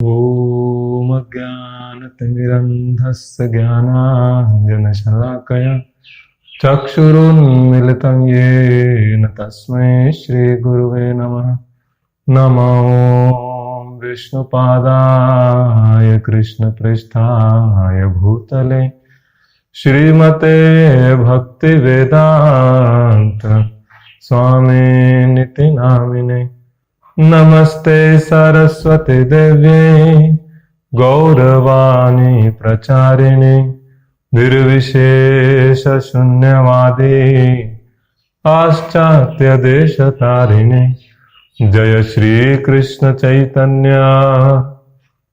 ॐ अज्ञानतिमिरन्धस्य ज्ञानाञ्जनशलाकया चक्षुरुन्मिलितं येन तस्मै श्रीगुरुवे नमः। नमो विष्णुपादाय कृष्णपृष्ठाय भूतले श्रीमते भक्तिवेदान्त स्वामिनिति नामिने। नमस्ते सरस्वती देव्ये गौरवाणी प्रचारिणे निर्विशेष शून्यवादी पाश्चात्य देश तारिणे। जय श्री कृष्ण चैतन्य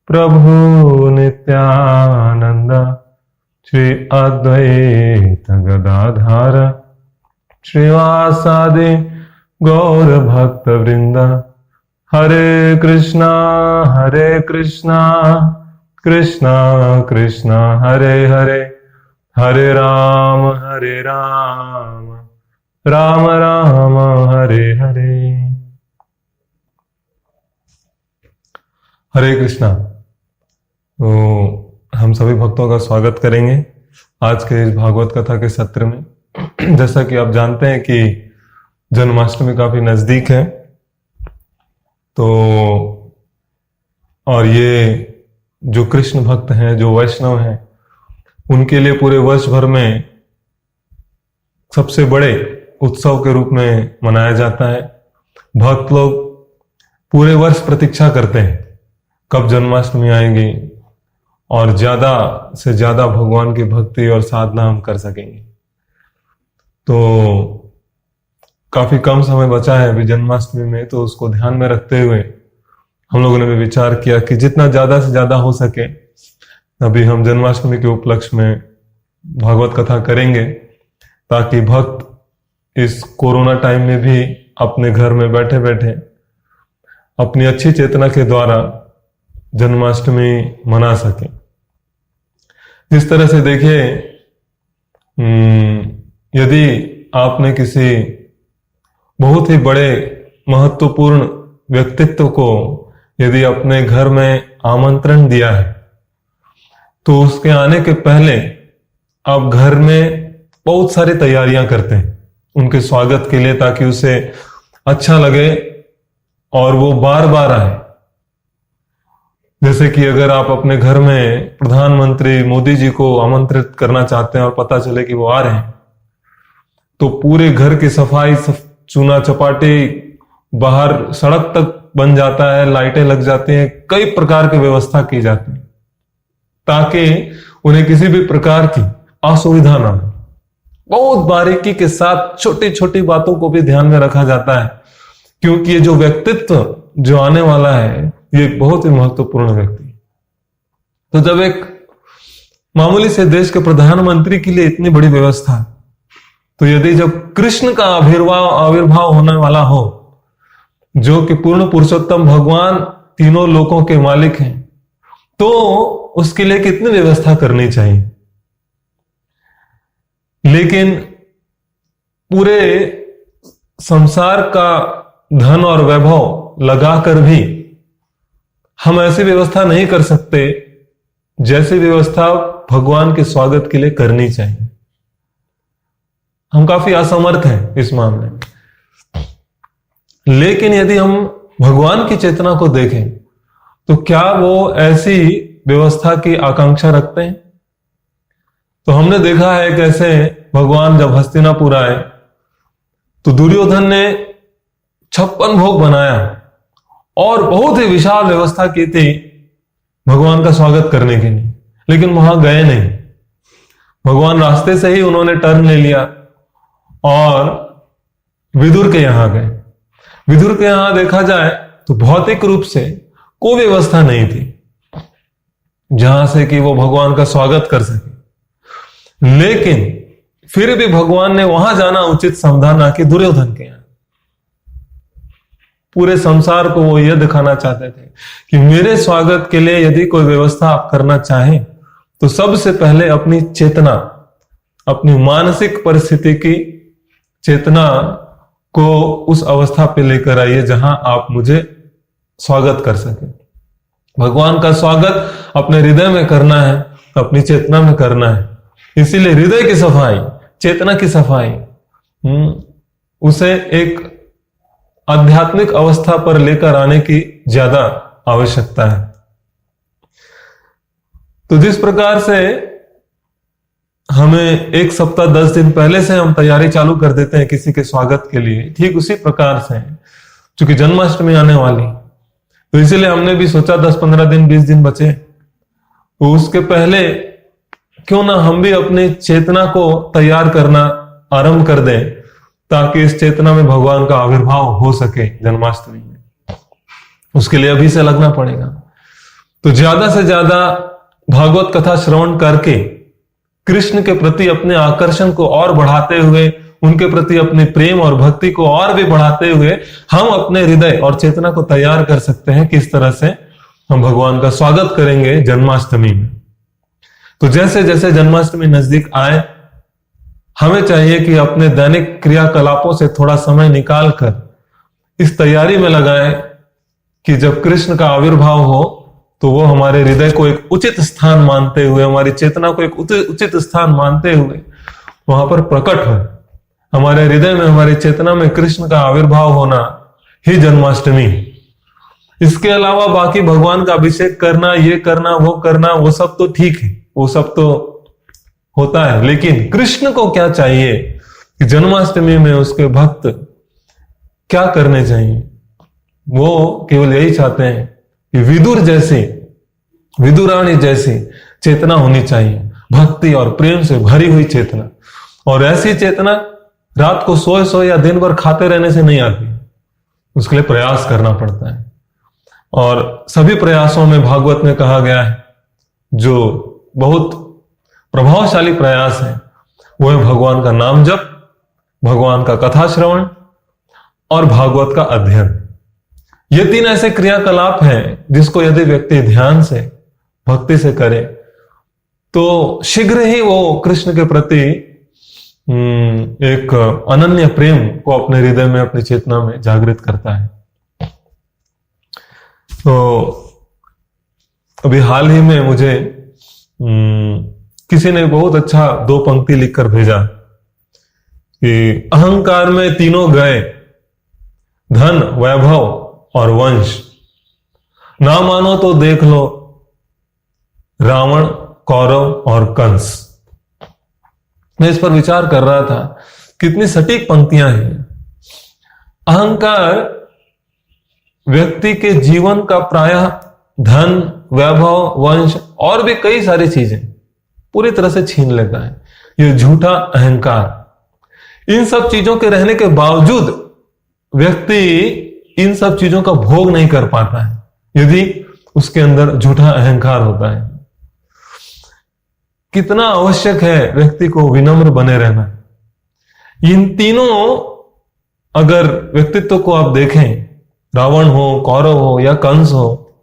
प्रभु नित्यानंद श्री अद्वैत गदाधर श्रीवासादि गौर भक्त वृंद। हरे कृष्णा कृष्णा कृष्णा हरे हरे, हरे राम राम राम हरे हरे। हरे कृष्णा। तो हम सभी भक्तों का स्वागत करेंगे आज के इस भागवत कथा के सत्र में। जैसा कि आप जानते हैं कि जन्माष्टमी काफी नजदीक है, तो और ये जो कृष्ण भक्त हैं, जो वैष्णव हैं, उनके लिए पूरे वर्ष भर में सबसे बड़े उत्सव के रूप में मनाया जाता है। भक्त लोग पूरे वर्ष प्रतीक्षा करते हैं कब जन्माष्टमी आएगी और ज्यादा से ज्यादा भगवान की भक्ति और साधना हम कर सकेंगे। तो काफी कम समय बचा है अभी जन्माष्टमी में, तो उसको ध्यान में रखते हुए हम लोगों ने भी विचार किया कि जितना ज्यादा से ज्यादा हो सके अभी हम जन्माष्टमी के उपलक्ष्य में भागवत कथा करेंगे, ताकि भक्त इस कोरोना टाइम में भी अपने घर में बैठे बैठे अपनी अच्छी चेतना के द्वारा जन्माष्टमी मना सके। जिस तरह से देखिए, यदि आपने किसी बहुत ही बड़े महत्वपूर्ण व्यक्तित्व को यदि अपने घर में आमंत्रण दिया है, तो उसके आने के पहले आप घर में बहुत सारी तैयारियां करते हैं उनके स्वागत के लिए, ताकि उसे अच्छा लगे और वो बार बार आए। जैसे कि अगर आप अपने घर में प्रधानमंत्री मोदी जी को आमंत्रित करना चाहते हैं और पता चले कि वो आ रहे हैं, तो पूरे घर की सफाई, चूना चपाटी, बाहर सड़क तक बन जाता है, लाइटें लग जाती हैं, कई प्रकार की व्यवस्था की जाती है ताकि उन्हें किसी भी प्रकार की असुविधा ना हो। बहुत बारीकी के साथ छोटी छोटी बातों को भी ध्यान में रखा जाता है, क्योंकि ये जो व्यक्तित्व जो आने वाला है ये बहुत ही महत्वपूर्ण व्यक्ति। तो जब एक मामूली से देश के प्रधानमंत्री के लिए इतनी बड़ी व्यवस्था, तो यदि जब कृष्ण का आविर्भाव होने वाला हो, जो कि पूर्ण पुरुषोत्तम भगवान तीनों लोकों के मालिक हैं, तो उसके लिए कितनी व्यवस्था करनी चाहिए। लेकिन पूरे संसार का धन और वैभव लगाकर भी हम ऐसी व्यवस्था नहीं कर सकते जैसी व्यवस्था भगवान के स्वागत के लिए करनी चाहिए। हम काफी असमर्थ हैं इस मामले में। लेकिन यदि हम भगवान की चेतना को देखें, तो क्या वो ऐसी व्यवस्था की आकांक्षा रखते हैं? तो हमने देखा है कैसे भगवान जब हस्तिनापुर आए तो दुर्योधन ने 56 भोग बनाया और बहुत ही विशाल व्यवस्था की थी भगवान का स्वागत करने के लिए, लेकिन वहां गए नहीं। भगवान रास्ते से ही उन्होंने टर्न ले लिया और विदुर के यहां गए। विदुर के यहां देखा जाए तो भौतिक रूप से कोई व्यवस्था नहीं थी जहां से कि वो भगवान का स्वागत कर सके, लेकिन फिर भी भगवान ने वहां जाना उचित समझा, ना कि दुर्योधन के यहां। पूरे संसार को वो यह दिखाना चाहते थे कि मेरे स्वागत के लिए यदि कोई व्यवस्था आप करना चाहें, तो सबसे पहले अपनी चेतना, अपनी मानसिक परिस्थिति की चेतना को उस अवस्था पे लेकर आइए जहां आप मुझे स्वागत कर सके। भगवान का स्वागत अपने हृदय में करना है, अपनी चेतना में करना है। इसीलिए हृदय की सफाई, चेतना की सफाई, उसे एक आध्यात्मिक अवस्था पर लेकर आने की ज्यादा आवश्यकता है। तो जिस प्रकार से हमें 1 सप्ताह 10 दिन पहले से हम तैयारी चालू कर देते हैं किसी के स्वागत के लिए, ठीक उसी प्रकार से चूंकि जन्माष्टमी आने वाली, तो इसीलिए हमने भी सोचा 10-15 दिन 20 दिन बचे, तो उसके पहले क्यों ना हम भी अपनी चेतना को तैयार करना आरंभ कर दें, ताकि इस चेतना में भगवान का आविर्भाव हो सके जन्माष्टमी में। उसके लिए अभी से लगना पड़ेगा। तो ज्यादा से ज्यादा भागवत कथा श्रवण करके कृष्ण के प्रति अपने आकर्षण को और बढ़ाते हुए, उनके प्रति अपने प्रेम और भक्ति को और भी बढ़ाते हुए हम अपने हृदय और चेतना को तैयार कर सकते हैं किस तरह से हम भगवान का स्वागत करेंगे जन्माष्टमी में। तो जैसे जैसे जन्माष्टमी नजदीक आए, हमें चाहिए कि अपने दैनिक क्रियाकलापों से थोड़ा समय निकालकर इस तैयारी में लगाएं कि जब कृष्ण का आविर्भाव हो तो वो हमारे हृदय को एक उचित स्थान मानते हुए, हमारी चेतना को एक उचित स्थान मानते हुए वहां पर प्रकट हो। हमारे हृदय में, हमारी चेतना में कृष्ण का आविर्भाव होना ही जन्माष्टमी। इसके अलावा बाकी भगवान का अभिषेक करना, ये करना, वो सब तो ठीक है, वो सब तो होता है, लेकिन कृष्ण को क्या चाहिए कि जन्माष्टमी में उसके भक्त क्या करने चाहिए? वो केवल यही चाहते हैं कि विदुर जैसी, विदुरानी जैसी चेतना होनी चाहिए, भक्ति और प्रेम से भरी हुई चेतना। और ऐसी चेतना रात को सोए या दिन भर खाते रहने से नहीं आती, उसके लिए प्रयास करना पड़ता है। और सभी प्रयासों में भागवत में कहा गया है, जो बहुत प्रभावशाली प्रयास है, वो है भगवान का नाम जप, भगवान का कथा श्रवण और भागवत का अध्ययन। ये 3 ऐसे क्रियाकलाप हैं जिसको यदि व्यक्ति ध्यान से, भक्ति से करे तो शीघ्र ही वो कृष्ण के प्रति एक अनन्य प्रेम को अपने हृदय में, अपनी चेतना में जागृत करता है। तो अभी हाल ही में मुझे किसी ने बहुत अच्छा 2 पंक्ति लिखकर भेजा कि अहंकार में तीनों गए, धन, वैभव और वंश, ना मानो तो देख लो रावण, कौरव और कंस। मैं इस पर विचार कर रहा था, कितनी सटीक पंक्तियां हैं। अहंकार व्यक्ति के जीवन का प्रायः धन, वैभव, वंश और भी कई सारी चीजें पूरी तरह से छीन लेता है। यह झूठा अहंकार। इन सब चीजों के रहने के बावजूद व्यक्ति इन सब चीजों का भोग नहीं कर पाता है, यदि उसके अंदर झूठा अहंकार होता है। कितना आवश्यक है व्यक्ति को विनम्र बने रहना। इन तीनों अगर व्यक्तित्व को आप देखें, रावण हो, कौरव हो या कंस हो,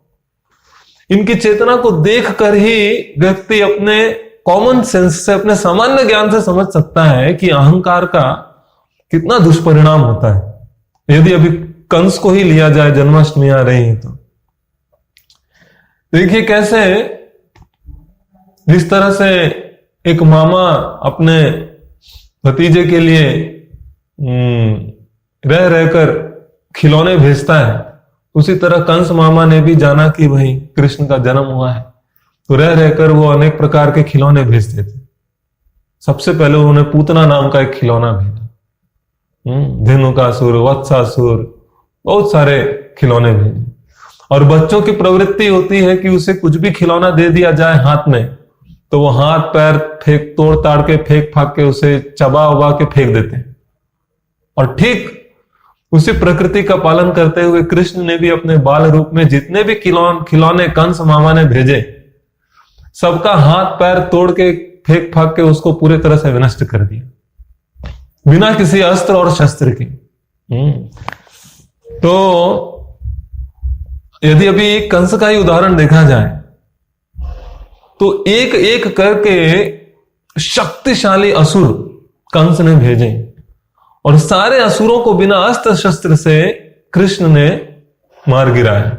इनकी चेतना को देखकर ही व्यक्ति अपने कॉमन सेंस से, अपने सामान्य ज्ञान से समझ सकता है कि अहंकार का कितना दुष्परिणाम होता है। यदि अभी कंस को ही लिया जाए, जन्माष्टमी आ रही है, तो देखिए कैसे, जिस तरह से एक मामा अपने भतीजे के लिए रह रहकर खिलौने भेजता है, उसी तरह कंस मामा ने भी जाना कि भाई कृष्ण का जन्म हुआ है, तो रह रहकर वो अनेक प्रकार के खिलौने भेजते थे। सबसे पहले उन्होंने पूतना नाम का एक खिलौना भेजा, धेनुकासुर, वत्सासुर, बहुत सारे खिलौने भेजे। और बच्चों की प्रवृत्ति होती है कि उसे कुछ भी खिलौना दे दिया जाए हाथ में, तो वो हाथ पैर तोड़ ताड़ के, फेंक फाक के, उसे चबा उबा के फेंक देते हैं। और ठीक उसी प्रकृति का पालन करते हुए कृष्ण ने भी अपने बाल रूप में जितने भी खिलौने कंस मामा ने भेजे, सबका हाथ पैर तोड़ के, फेंक फाक के उसको पूरे तरह से विनष्ट कर दिया, बिना किसी अस्त्र और शस्त्र के। तो यदि अभी कंस का ही उदाहरण देखा जाए, तो एक एक करके शक्तिशाली असुर कंस ने भेजे, और सारे असुरों को बिना अस्त्र शस्त्र से कृष्ण ने मार गिराया।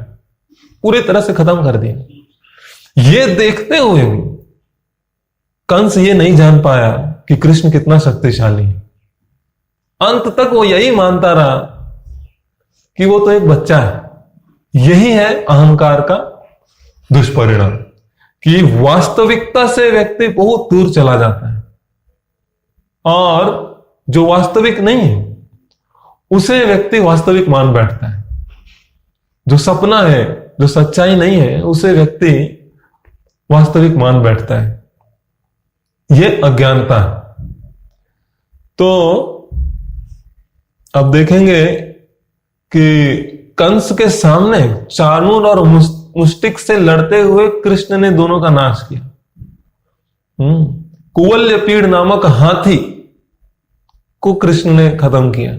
पूरी तरह से खत्म कर दिया। ये देखते हुए भी कंस ये नहीं जान पाया कि कृष्ण कितना शक्तिशाली है। अंत तक वो यही मानता रहा कि वो तो एक बच्चा है। यही है अहंकार का दुष्परिणाम, कि वास्तविकता से व्यक्ति बहुत दूर चला जाता है और जो वास्तविक नहीं है उसे व्यक्ति वास्तविक मान बैठता है। जो सपना है, जो सच्चाई नहीं है, उसे व्यक्ति वास्तविक मान बैठता है। यह अज्ञानता है। तो अब देखेंगे कि कंस के सामने चाणूर और मुष्टिक से लड़ते हुए कृष्ण ने दोनों का नाश किया। कुवल्यपीड़ नामक हाथी को कृष्ण ने खत्म किया।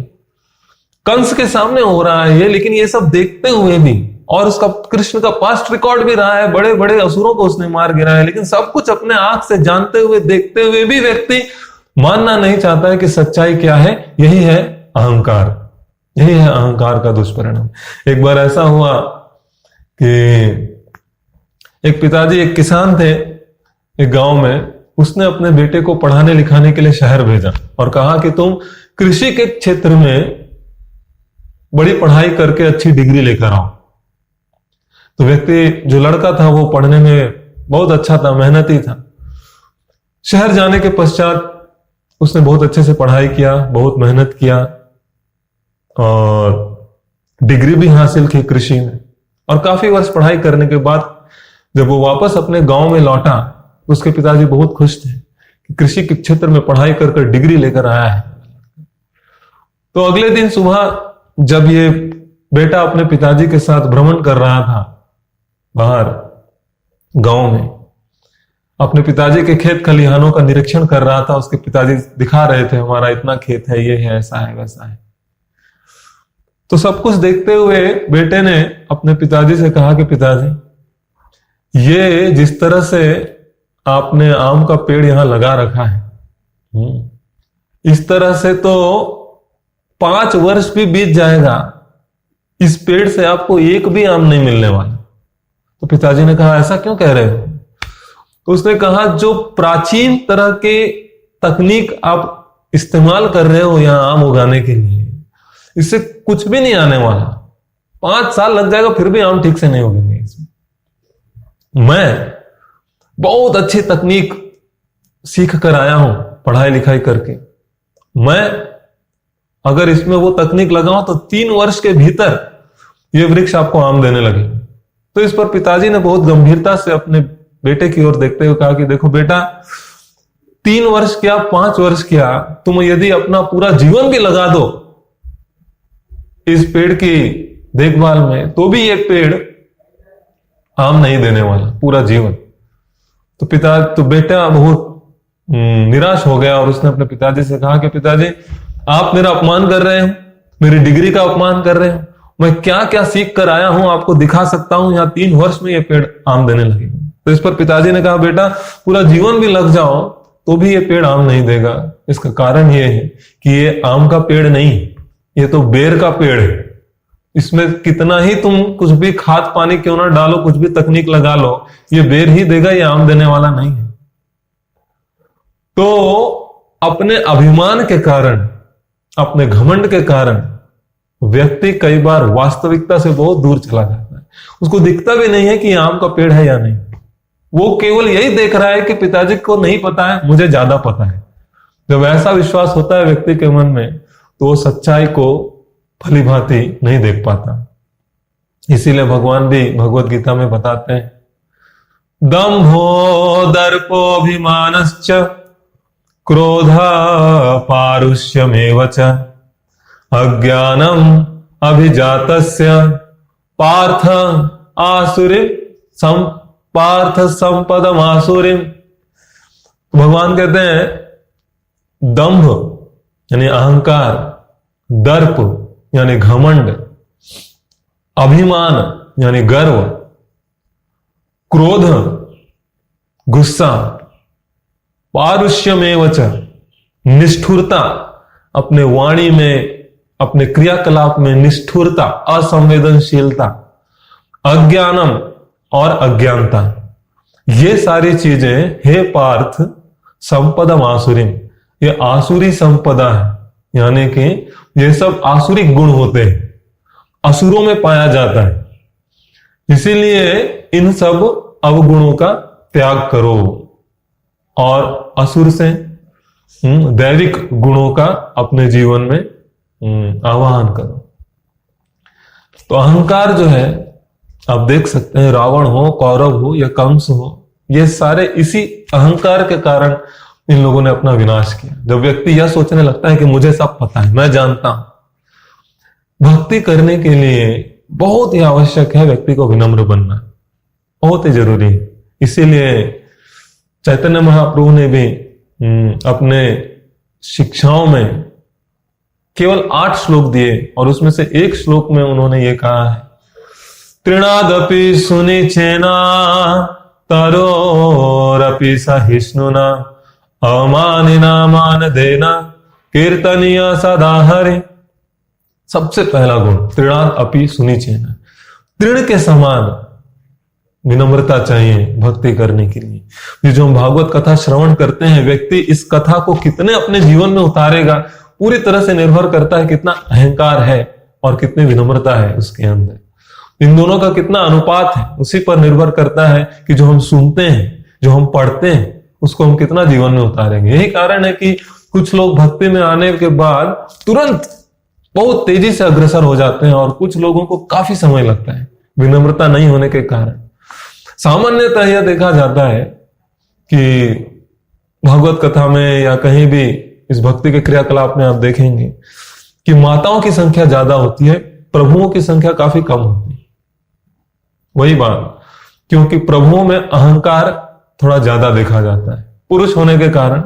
कंस के सामने हो रहा है ये, लेकिन ये सब देखते हुए भी, और उसका कृष्ण का पास्ट रिकॉर्ड भी रहा है, बड़े बड़े असुरों को उसने मार गिराया, लेकिन सब कुछ अपने आंख से जानते हुए देखते हुए भी व्यक्ति मानना नहीं चाहता है कि सच्चाई क्या है। यही है अहंकार, यही है अहंकार का दुष्परिणाम। एक बार ऐसा हुआ कि एक पिताजी, एक किसान थे एक गांव में, उसने अपने बेटे को पढ़ाने लिखाने के लिए शहर भेजा और कहा कि तुम कृषि के क्षेत्र में बड़ी पढ़ाई करके अच्छी डिग्री लेकर आओ। तो व्यक्ति, जो लड़का था, वो पढ़ने में बहुत अच्छा था, मेहनती था। शहर जाने के पश्चात उसने बहुत अच्छे से पढ़ाई किया, बहुत मेहनत किया और डिग्री भी हासिल की कृषि में। और काफी वर्ष पढ़ाई करने के बाद जब वो वापस अपने गांव में लौटा तो उसके पिताजी बहुत खुश थे कि कृषि के क्षेत्र में पढ़ाई कर डिग्री लेकर आया है। तो अगले दिन सुबह जब ये बेटा अपने पिताजी के साथ भ्रमण कर रहा था बाहर गांव में, अपने पिताजी के खेत खलिहानों का निरीक्षण कर रहा था। उसके पिताजी दिखा रहे थे, हमारा इतना खेत है, ये है, ऐसा है, वैसा है। तो सब कुछ देखते हुए बेटे ने अपने पिताजी से कहा कि पिताजी, ये जिस तरह से आपने आम का पेड़ यहां लगा रखा है, इस तरह से तो 5 वर्ष भी बीत जाएगा, इस पेड़ से आपको एक भी आम नहीं मिलने वाला। तो पिताजी ने कहा, ऐसा क्यों कह रहे हो? तो उसने कहा, जो प्राचीन तरह के तकनीक आप इस्तेमाल कर रहे हो यहां आम उगाने के लिए, इससे कुछ भी नहीं आने वाला। 5 साल लग जाएगा फिर भी आम ठीक से नहीं उगेंगे इसमें। मैं बहुत अच्छी तकनीक सीख कर आया हूं पढ़ाई लिखाई करके। मैं अगर इसमें वो तकनीक लगाऊं तो 3 वर्ष के भीतर ये वृक्ष आपको आम देने लगे। तो इस पर पिताजी ने बहुत गंभीरता से अपने बेटे की ओर देखते हुए कहा कि देखो बेटा, 3 वर्ष क्या, 5 वर्ष क्या, तुम यदि अपना पूरा जीवन भी लगा दो इस पेड़ की देखभाल में, तो भी ये पेड़ आम नहीं देने वाला पूरा जीवन। तो बेटा बहुत निराश हो गया और उसने अपने पिताजी से कहा कि पिताजी, आप मेरा अपमान कर रहे हो, मेरी डिग्री का अपमान कर रहे हो। मैं क्या क्या सीख कर आया हूं आपको दिखा सकता हूं, यहाँ 3 वर्ष में ये पेड़ आम देने लगेगा। तो इस पर पिताजी ने कहा, बेटा पूरा जीवन भी लग जाओ तो भी ये पेड़ आम नहीं देगा। इसका कारण ये है कि ये आम का पेड़ नहीं, ये तो बेर का पेड़ है। इसमें कितना ही तुम कुछ भी खाद पानी क्यों ना डालो, कुछ भी तकनीक लगा लो, ये बेर ही देगा, ये आम देने वाला नहीं है। तो अपने अभिमान के कारण, अपने घमंड के कारण व्यक्ति कई बार वास्तविकता से बहुत दूर चला जाता है। उसको दिखता भी नहीं है कि आम का पेड़ है या नहीं। वो केवल यही देख रहा है कि पिताजी को नहीं पता है, मुझे ज्यादा पता है। जब ऐसा विश्वास होता है व्यक्ति के मन में तो वो सच्चाई को भली भांति नहीं देख पाता। इसीलिए भगवान भी भगवत गीता में बताते हैं, दंभो दर्पोऽभिमानश्च क्रोधा पारुष्यमेव च अज्ञानम अभिजातस्य पार्थ संपदम आसुरीम। भगवान कहते हैं दंभ यानी अहंकार, दर्प यानी घमंड, अभिमान यानी गर्व, क्रोध गुस्सा, पारुष्यमेव च निष्ठुरता, अपने वाणी में, अपने क्रियाकलाप में निष्ठुरता, असंवेदनशीलता, अज्ञानम और अज्ञानता, ये सारी चीजें हे पार्थ संपदम आसुरीम, ये आसुरी संपदा है, यानी कि ये सब आसुरिक गुण होते हैं, असुरों में पाया जाता है। इसीलिए इन सब अवगुणों का त्याग करो और असुर से दैविक गुणों का अपने जीवन में आवाहन करो। तो अहंकार जो है, आप देख सकते हैं, रावण हो, कौरव हो या कंस हो, ये सारे इसी अहंकार के कारण इन लोगों ने अपना विनाश किया। जब व्यक्ति यह सोचने लगता है कि मुझे सब पता है, मैं जानता हूं। भक्ति करने के लिए बहुत ही आवश्यक है व्यक्ति को विनम्र बनना, बहुत ही जरूरी है। इसीलिए चैतन्य महाप्रभु ने भी अपने शिक्षाओं में केवल 8 श्लोक दिए और उसमें से एक श्लोक में उन्होंने ये कहा है, तृणादपि सुनिचेना तरोरपि सहिष्णुना अमानिना मान देना कीर्तनीय सदा हरे। सबसे पहला गुण तृणाद अपि सुनिचेना, तृण के समान विनम्रता चाहिए भक्ति करने के लिए। ये जो हम भागवत कथा श्रवण करते हैं, व्यक्ति इस कथा को कितने अपने जीवन में उतारेगा पूरी तरह से निर्भर करता है कितना अहंकार है और कितनी विनम्रता है उसके अंदर। इन दोनों का कितना अनुपात है उसी पर निर्भर करता है कि जो हम सुनते हैं, जो हम पढ़ते हैं, उसको हम कितना जीवन में उतारेंगे। यही कारण है कि कुछ लोग भक्ति में आने के बाद तुरंत बहुत तेजी से अग्रसर हो जाते हैं और कुछ लोगों को काफी समय लगता है विनम्रता नहीं होने के कारण। सामान्यतः यह देखा जाता है कि भागवत कथा में या कहीं भी इस भक्ति के क्रियाकलाप में आप देखेंगे कि माताओं की संख्या ज्यादा होती है, प्रभुओं की संख्या काफी कम होती है। वही बात, क्योंकि प्रभुओं में अहंकार थोड़ा ज्यादा देखा जाता है पुरुष होने के कारण,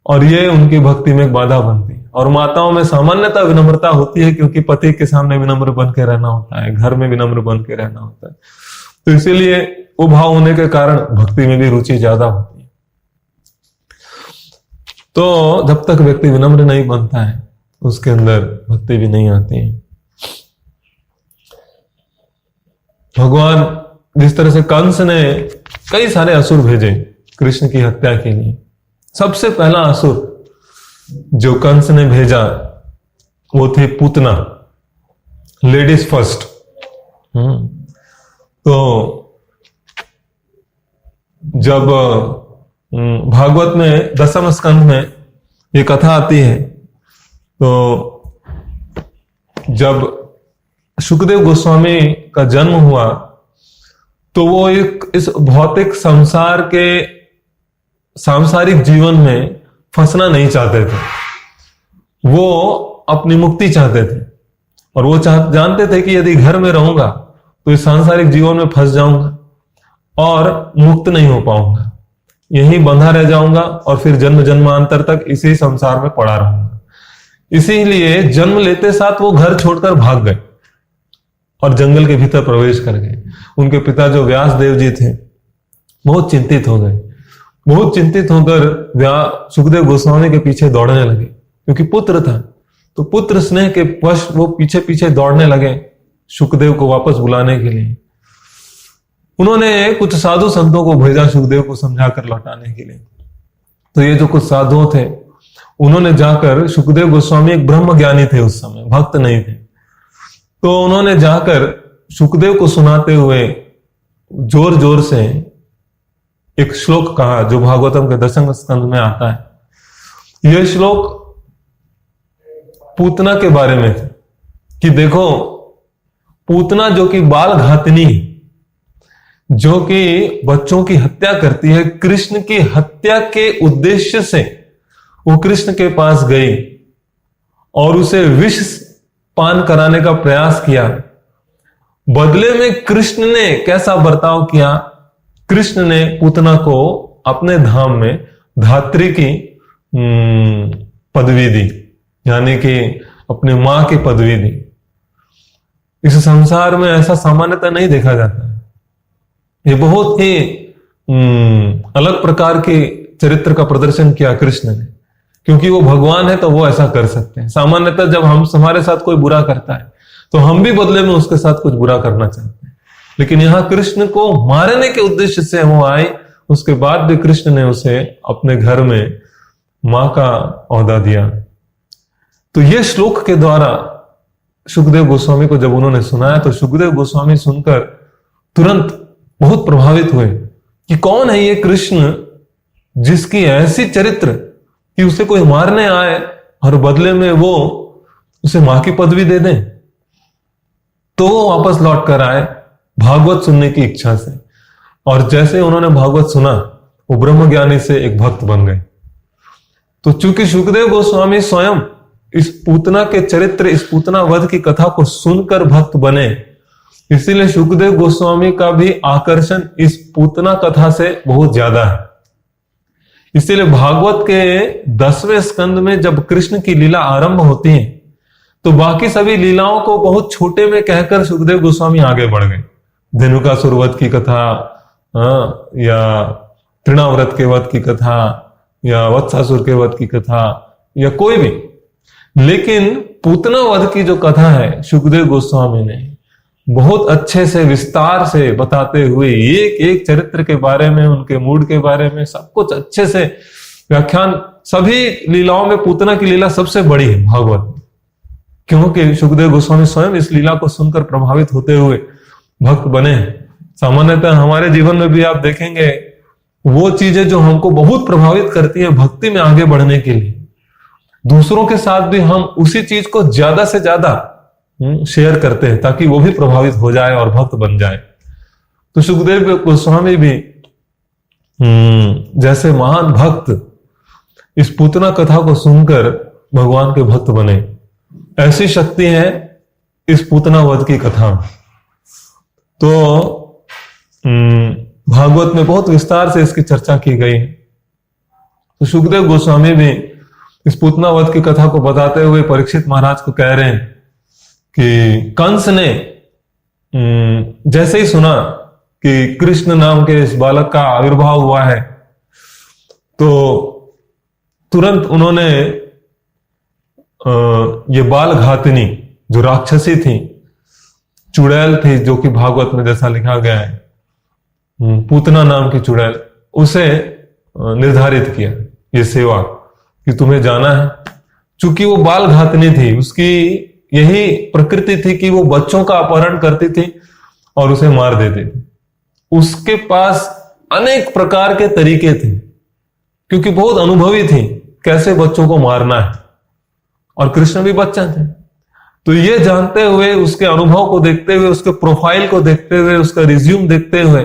और ये उनकी भक्ति में एक बाधा बनती है। और माताओं में सामान्यतः विनम्रता होती है क्योंकि पति के सामने विनम्र बन के रहना होता है, घर में विनम्र बन के रहना होता है, तो इसीलिए वो भाव होने के कारण भक्ति में भी रुचि ज्यादा होती है। तो जब तक व्यक्ति विनम्र नहीं बनता है उसके अंदर भक्ति भी नहीं आती है। भगवान जिस तरह से कंस ने कई सारे असुर भेजे कृष्ण की हत्या के लिए, सबसे पहला असुर जो कंस ने भेजा वो थे पूतना, लेडीज फर्स्ट। तो जब भागवत में 10वें स्कंध में ये कथा आती है, तो जब शुकदेव गोस्वामी का जन्म हुआ तो वो इस भौतिक संसार के सांसारिक जीवन में फंसना नहीं चाहते थे, वो अपनी मुक्ति चाहते थे। और वो जानते थे कि यदि घर में रहूंगा तो इस सांसारिक जीवन में फंस जाऊंगा और मुक्त नहीं हो पाऊंगा, यहीं बंधा रह जाऊंगा और फिर जन्म जन्मांतर तक इसी संसार में पड़ा रहूंगा। इसीलिए जन्म लेते साथ वो घर छोड़कर भाग गए और जंगल के भीतर प्रवेश कर गए। उनके पिता जो व्यास देव जी थे बहुत चिंतित हो गए, बहुत चिंतित होकर सुखदेव गोस्वामी के पीछे दौड़ने लगे, क्योंकि पुत्र था। तो पुत्र स्नेह के वश वो पीछे पीछे दौड़ने लगे सुखदेव को वापस बुलाने के लिए। उन्होंने कुछ साधु संतों को भेजा सुखदेव को समझाकर लौटाने के लिए। तो ये जो कुछ साधु थे उन्होंने जाकर, सुखदेव गोस्वामी एक ब्रह्म ज्ञानी थे उस समय, भक्त नहीं थे, तो उन्होंने जाकर सुखदेव को सुनाते हुए जोर जोर से एक श्लोक कहा जो भागवतम के 10वें स्कंध में आता है। यह श्लोक पूतना के बारे में थे कि देखो, पूतना जो कि बाल घातनी, जो कि बच्चों की हत्या करती है, कृष्ण की हत्या के उद्देश्य से वो कृष्ण के पास गई और उसे विष पान कराने का प्रयास किया। बदले में कृष्ण ने कैसा बर्ताव किया? कृष्ण ने पूतना को अपने धाम में धात्री की पदवी दी, यानी कि अपने मां की पदवी दी। इस संसार में ऐसा सामान्यतः नहीं देखा जाता है। ये बहुत ही अलग प्रकार के चरित्र का प्रदर्शन किया कृष्ण ने, क्योंकि वो भगवान है तो वो ऐसा कर सकते हैं। सामान्यतः जब हमारे साथ कोई बुरा करता है तो हम भी बदले में उसके साथ कुछ बुरा करना चाहते हैं, लेकिन यहां कृष्ण को मारने के उद्देश्य से वो आए। उसके बाद भी कृष्ण ने उसे अपने घर में मां का औहदा दिया। तो ये श्लोक के द्वारा सुखदेव गोस्वामी को जब उन्होंने सुनाया तो सुखदेव गोस्वामी सुनकर तुरंत बहुत प्रभावित हुए कि कौन है ये कृष्ण जिसकी ऐसी चरित्र कि उसे कोई मारने आए और बदले में वो उसे मां की पदवी दे दें। तो वो वापस लौट कर आए भागवत सुनने की इच्छा से, और जैसे उन्होंने भागवत सुना वो ब्रह्मज्ञानी से एक भक्त बन गए। तो चूंकि सुखदेव गोस्वामी स्वयं इस पूतना के चरित्र, इस पूतना वध की कथा को सुनकर भक्त बने, इसीलिए सुखदेव गोस्वामी का भी आकर्षण इस पूतना कथा से बहुत ज्यादा है। इसीलिए भागवत के 10वें स्कंद में जब कृष्ण की लीला आरंभ होती है तो बाकी सभी लीलाओं को बहुत छोटे में कहकर सुखदेव गोस्वामी आगे बढ़ गए। धेनुकासुर वध की कथा, या तृणाव्रत के वध की कथा, या वत्सासुर के वध की कथा, या कोई भी। लेकिन पूतना वध की जो कथा है सुखदेव गोस्वामी ने बहुत अच्छे से विस्तार से बताते हुए एक एक चरित्र के बारे में, उनके मूड के बारे में सब कुछ अच्छे से व्याख्यान। सभी लीलाओं में पूतना की लीला सबसे बड़ी है भागवत में, क्योंकि सुखदेव गोस्वामी स्वयं इस लीला को सुनकर प्रभावित होते हुए भक्त बने। सामान्यतः हमारे जीवन में भी आप देखेंगे वो चीजें जो हमको बहुत प्रभावित करती है भक्ति में आगे बढ़ने के लिए, दूसरों के साथ भी हम उसी चीज को ज्यादा से ज्यादा शेयर करते हैं ताकि वो भी प्रभावित हो जाए और भक्त बन जाए। तो सुखदेव गोस्वामी भी जैसे महान भक्त इस पूतना कथा को सुनकर भगवान के भक्त बने, ऐसी शक्ति है इस पूतना वध की कथा। तो भागवत में बहुत विस्तार से इसकी चर्चा की गई है। तो सुखदेव गोस्वामी भी इस पूतना वध की कथा को बताते हुए परीक्षित महाराज को कह रहे हैं कि कंस ने जैसे ही सुना कि कृष्ण नाम के इस बालक का आविर्भाव हुआ है तो तुरंत उन्होंने ये बाल घातिनी जो राक्षसी थी, चुड़ैल थी, जो कि भागवत में जैसा लिखा गया है पूतना नाम की चुड़ैल, उसे निर्धारित किया ये सेवा कि तुम्हें जाना है। चूंकि वो बाल घातिनी थी, उसकी यही प्रकृति थी कि वो बच्चों का अपहरण करती थी और उसे मार देती थी। उसके पास अनेक प्रकार के तरीके थे क्योंकि बहुत अनुभवी थी कैसे बच्चों को मारना है, और कृष्ण भी बच्चा थे। तो ये जानते हुए, उसके अनुभव को देखते हुए, उसके प्रोफाइल को देखते हुए, उसका रिज्यूम देखते हुए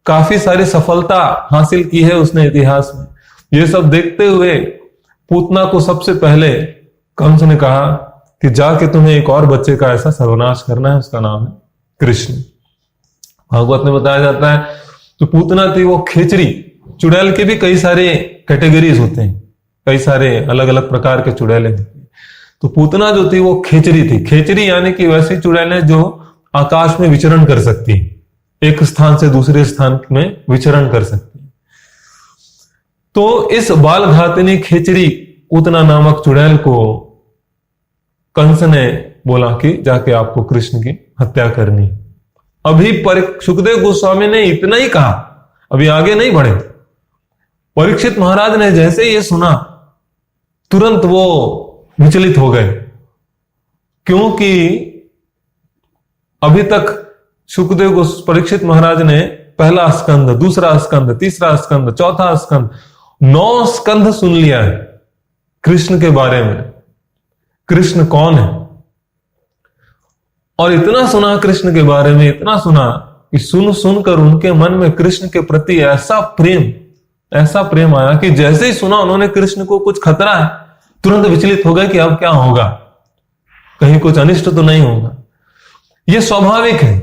काफी सारी सफलता हासिल की है उसने इतिहास में। ये सब देखते हुए पूतना को सबसे पहले कंस ने कहा कि जाके तुम्हें एक और बच्चे का ऐसा सर्वनाश करना है, उसका नाम है कृष्ण। भागवत में बताया जाता है तो पूतना थी वो खेचरी। चुड़ैल के भी कई सारे कैटेगरीज होते हैं, कई सारे अलग अलग प्रकार के चुड़ैलें होती हैं। तो पूतना जो थी वो खेचरी थी। खेचरी यानी कि वैसी चुड़ैलें जो आकाश में विचरण कर सकती है, एक स्थान से दूसरे स्थान में विचरण कर सकती है। तो इस बाल घातिनी खेचरी पूतना नामक चुड़ैल को कंस ने बोला कि जाके आपको कृष्ण की हत्या करनी। अभी सुखदेव गोस्वामी ने इतना ही कहा, अभी आगे नहीं बढ़े। परीक्षित महाराज ने जैसे ये सुना तुरंत वो विचलित हो गए, क्योंकि अभी तक सुखदेव परीक्षित महाराज ने पहला स्कंद, दूसरा स्कंद, तीसरा स्कंद, चौथा स्कंद, 9 स्कंद सुन लिया है कृष्ण के बारे में, कृष्ण कौन है। और इतना सुना कृष्ण के बारे में, इतना सुना कि सुनकर उनके मन में कृष्ण के प्रति ऐसा प्रेम आया कि जैसे ही सुना उन्होंने कृष्ण को कुछ खतरा है, तुरंत विचलित हो गए कि अब क्या होगा, कहीं कुछ अनिष्ट तो नहीं होगा। यह स्वाभाविक है।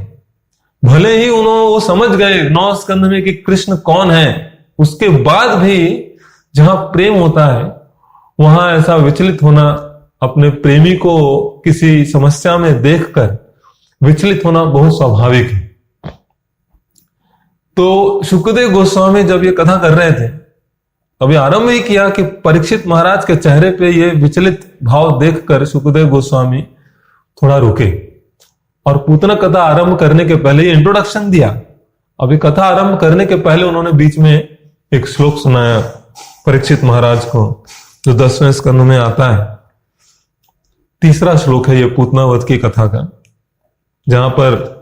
भले ही वो समझ गए 9 स्कंद में कि कृष्ण कौन है, उसके बाद भी जहां प्रेम होता है वहां ऐसा विचलित होना, अपने प्रेमी को किसी समस्या में देखकर विचलित होना बहुत स्वाभाविक है। तो सुखदेव गोस्वामी जब ये कथा कर रहे थे, अभी आरंभ ही किया कि परीक्षित महाराज के चेहरे पे ये विचलित भाव देखकर सुखदेव गोस्वामी थोड़ा रुके। और पूतना कथा आरंभ करने के पहले इंट्रोडक्शन दिया। अभी कथा आरंभ करने के पहले उन्होंने बीच में एक श्लोक सुनाया परीक्षित महाराज को, जो 10वें स्कंद में आता है। तीसरा श्लोक है ये पूतनावध की कथा का, जहां पर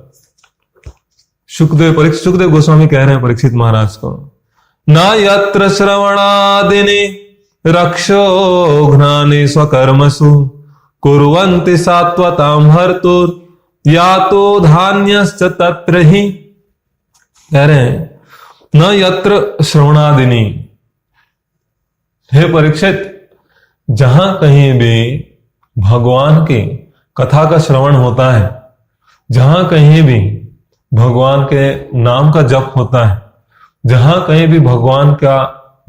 सुखदेव गोस्वामी कह रहे हैं परीक्षित महाराज को, न यत्र श्रवणादिनि रक्षोघ्नानि स्वकर्मसु कुर्वन्ति सात्वतां हर्तुर यातो धान्यश्च तत्र ही। कह रहे हैं न यत्र श्रवणादिनि, हे परीक्षित, जहां कहीं भी भगवान की कथा का श्रवण होता है, जहां कहीं भी भगवान के नाम का जप होता है, जहां कहीं भी भगवान का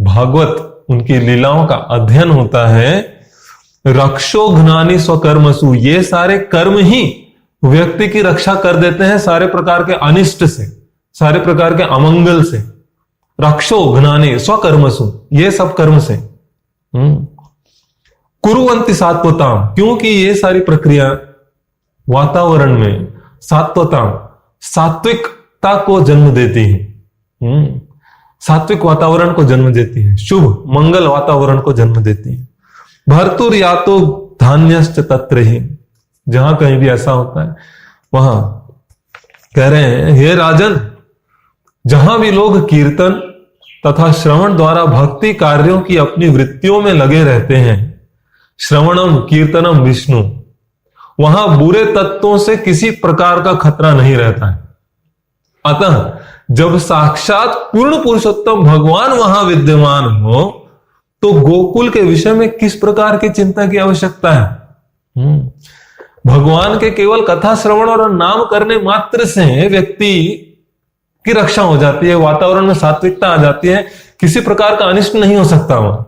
भागवत उनकी लीलाओं का अध्ययन होता है, रक्षोघ्नानि स्वकर्मसु, ये सारे कर्म ही व्यक्ति की रक्षा कर देते हैं सारे प्रकार के अनिष्ट से, सारे प्रकार के अमंगल से। रक्षोघ्नानि स्वकर्मसु, ये सब कर्म से। कुर्वन्ति सात्वताम, क्योंकि ये सारी प्रक्रिया वातावरण में सात्विकता को जन्म देती है, सात्विक वातावरण को जन्म देती है, शुभ मंगल वातावरण को जन्म देती है। भर्तुर यातो धान्यश्च तत्र ही, जहां कहीं भी ऐसा होता है वहां कह रहे हैं, हे राजन, जहां भी लोग कीर्तन तथा श्रवण द्वारा भक्ति कार्यों की अपनी वृत्तियों में लगे रहते हैं, श्रवणम कीर्तनम विष्णु, वहां बुरे तत्वों से किसी प्रकार का खतरा नहीं रहता है। अतः जब साक्षात पूर्ण पुरुषोत्तम भगवान वहां विद्यमान हो, तो गोकुल के विषय में किस प्रकार की चिंता की आवश्यकता है। भगवान के केवल कथा श्रवण और नाम करने मात्र से व्यक्ति की रक्षा हो जाती है, वातावरण में सात्विकता आ जाती है, किसी प्रकार का अनिष्ट नहीं हो सकता वहां।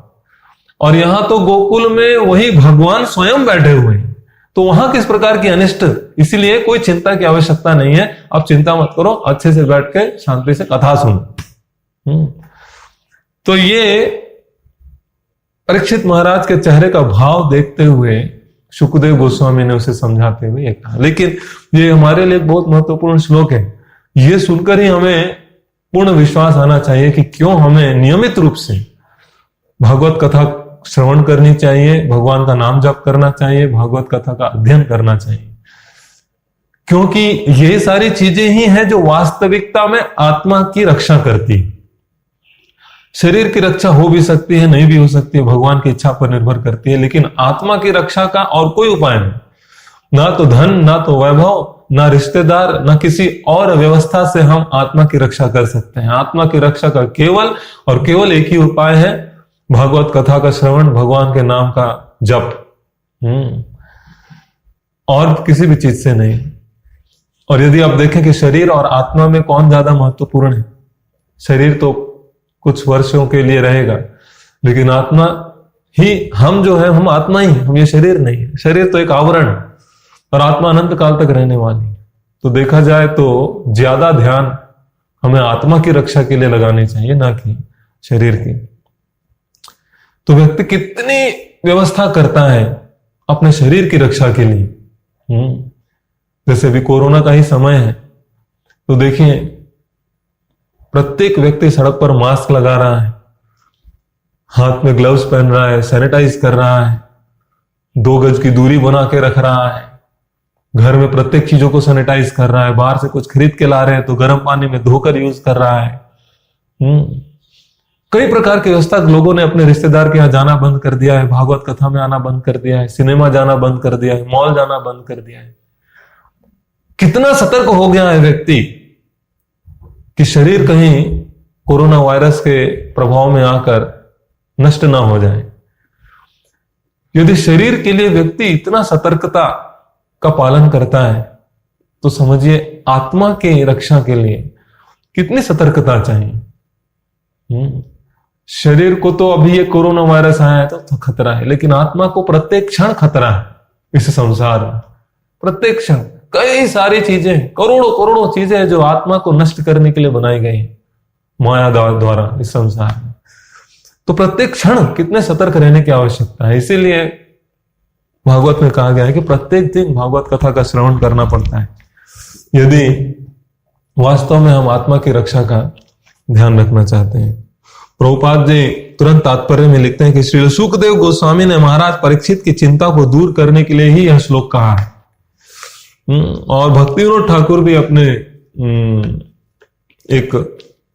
और यहां तो गोकुल में वही भगवान स्वयं बैठे हुए हैं, तो वहां किस प्रकार की अनिष्ट, इसीलिए कोई चिंता की आवश्यकता नहीं है। अब चिंता मत करो, अच्छे से बैठ के शांति से कथा सुनो। तो ये परीक्षित महाराज के चेहरे का भाव देखते हुए सुखदेव गोस्वामी ने उसे समझाते हुए कहा। लेकिन ये हमारे लिए बहुत महत्वपूर्ण श्लोक है, ये सुनकर ही हमें पूर्ण विश्वास आना चाहिए कि क्यों हमें नियमित रूप से भागवत कथा श्रवण करनी चाहिए, भगवान का नाम जप करना चाहिए, भागवत कथा का अध्ययन करना चाहिए, क्योंकि ये सारी चीजें ही हैं जो वास्तविकता में आत्मा की रक्षा करती है। शरीर की रक्षा हो भी सकती है, नहीं भी हो सकती है, भगवान की इच्छा पर निर्भर करती है, लेकिन आत्मा की रक्षा का और कोई उपाय नहीं। ना तो धन, ना तो वैभव, ना रिश्तेदार, ना किसी और व्यवस्था से हम आत्मा की रक्षा कर सकते हैं। आत्मा की रक्षा का केवल और केवल एक ही उपाय है, भागवत कथा का श्रवण, भगवान के नाम का जप, और किसी भी चीज से नहीं। और यदि आप देखें कि शरीर और आत्मा में कौन ज्यादा महत्वपूर्ण है, शरीर तो कुछ वर्षों के लिए रहेगा, लेकिन आत्मा ही, हम जो है हम आत्मा ही, हम ये शरीर नहीं है। शरीर तो एक आवरण है और आत्मा अनंत काल तक रहने वाली। तो देखा जाए तो ज्यादा ध्यान हमें आत्मा की रक्षा के लिए लगानी चाहिए, ना कि शरीर की। तो व्यक्ति कितनी व्यवस्था करता है अपने शरीर की रक्षा के लिए। जैसे भी कोरोना का ही समय है, तो देखिए प्रत्येक व्यक्ति सड़क पर मास्क लगा रहा है, हाथ में ग्लव्स पहन रहा है, सैनिटाइज कर रहा है, 2 गज की दूरी बना के रख रहा है, घर में प्रत्येक चीजों को सैनिटाइज कर रहा है, बाहर से कुछ खरीद के ला रहे हैं तो गर्म पानी में धोकर यूज कर रहा है। कई प्रकार की व्यवस्था। लोगों ने अपने रिश्तेदार के यहाँ जाना बंद कर दिया है, भागवत कथा में आना बंद कर दिया है, सिनेमा जाना बंद कर दिया है, मॉल जाना बंद कर दिया है। कितना सतर्क हो गया है व्यक्ति कि शरीर कहीं कोरोना वायरस के प्रभाव में आकर नष्ट ना हो जाए। यदि शरीर के लिए व्यक्ति इतना सतर्कता का पालन करता है, तो समझिए आत्मा की रक्षा के लिए कितनी सतर्कता चाहिए। शरीर को तो अभी ये कोरोना वायरस आया है तो खतरा है, लेकिन आत्मा को प्रत्येक क्षण खतरा है। इस संसार में प्रत्येक क्षण कई सारी चीजें, करोड़ों करोड़ों चीजें जो आत्मा को नष्ट करने के लिए बनाई गई माया द्वारा इस संसार में। तो प्रत्येक क्षण कितने सतर्क रहने की आवश्यकता है। इसीलिए भागवत में कहा गया है कि प्रत्येक दिन भागवत कथा का श्रवण करना पड़ता है। यदि वास्तव में हम आत्मा की रक्षा का ध्यान रखना चाहते हैं। प्रभुपाद जी तुरंत तात्पर्य में लिखते हैं कि श्री सुखदेव गोस्वामी ने महाराज परीक्षित की चिंता को दूर करने के लिए ही यह श्लोक कहा है। और भक्ति विनोद ठाकुर भी अपने एक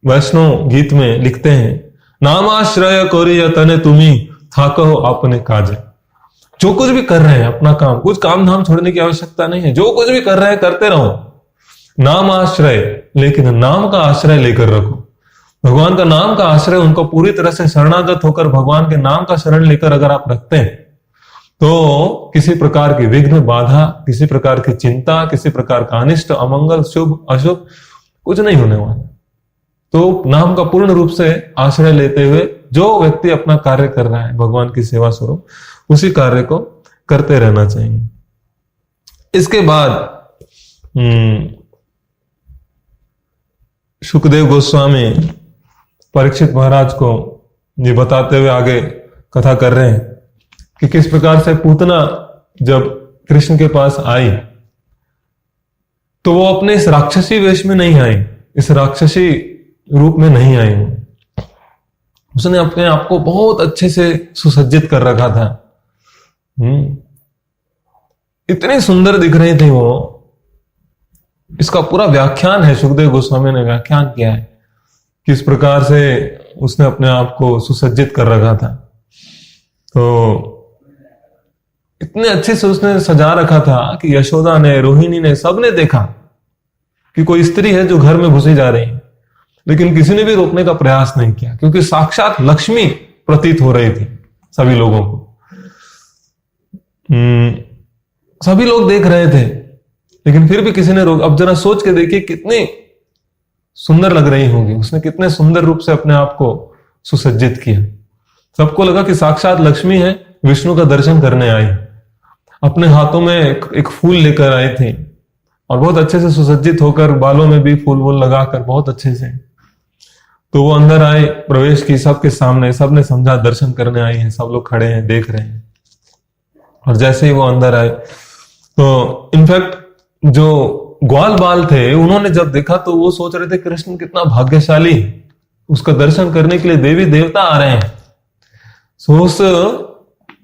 वैष्णव गीत में लिखते हैं, नामाश्रय करिय तने तुम्ही थाको अपने काज। जो कुछ भी कर रहे हैं अपना काम, कुछ काम धाम छोड़ने की आवश्यकता नहीं है, जो कुछ भी कर रहे हैं करते रहो। नाम आश्रय, लेकिन नाम का आश्रय लेकर रखो। भगवान का नाम का आश्रय, उनको पूरी तरह से शरणागत होकर भगवान के नाम का शरण लेकर अगर आप रखते हैं तो किसी प्रकार की विघ्न बाधा, किसी प्रकार की चिंता, किसी प्रकार का अनिष्ट अमंगल शुभ अशुभ कुछ नहीं होने वाला। तो नाम का पूर्ण रूप से आश्रय लेते हुए जो व्यक्ति अपना कार्य कर रहा है भगवान की सेवा स्वरूप, उसी कार्य को करते रहना चाहिए। इसके बाद सुखदेव गोस्वामी परीक्षित महाराज को ये बताते हुए आगे कथा कर रहे हैं कि किस प्रकार से पूतना जब कृष्ण के पास आई तो वो अपने इस राक्षसी वेश में नहीं आई, इस राक्षसी रूप में नहीं आई। उसने अपने आप को बहुत अच्छे से सुसज्जित कर रखा था। इतनी सुंदर दिख रही थी वो। इसका पूरा व्याख्यान है, सुखदेव गोस्वामी ने व्याख्यान किया है किस प्रकार से उसने अपने आप को सुसज्जित कर रखा था। तो इतने अच्छे से उसने सजा रखा था कि यशोदा ने, रोहिणी ने, सबने देखा कि कोई स्त्री है जो घर में घुसी जा रही है, लेकिन किसी ने भी रोकने का प्रयास नहीं किया, क्योंकि साक्षात लक्ष्मी प्रतीत हो रही थी सभी लोगों को। सभी लोग देख रहे थे, लेकिन फिर भी किसी ने रोक। अब जरा सोच के देखिए कितनी सुंदर लग रही होगी, उसने कितने सुंदर रूप से अपने आप को सुसज्जित किया। सबको लगा कि साक्षात लक्ष्मी है, विष्णु का दर्शन करने आई। अपने हाथों में एक फूल लेकर आई थी और बहुत अच्छे से सुसज्जित होकर, बालों में भी फूल वूल लगाकर बहुत अच्छे से। तो वो अंदर आए, प्रवेश की सबके सामने, सबने समझा दर्शन करने आई है, सब लोग खड़े हैं, देख रहे हैं। और जैसे ही वो अंदर आए तो इनफैक्ट जो ग्वाल बाल थे उन्होंने जब देखा तो वो सोच रहे थे कृष्ण कितना भाग्यशाली, उसका दर्शन करने के लिए देवी देवता आ रहे हैं। सो उस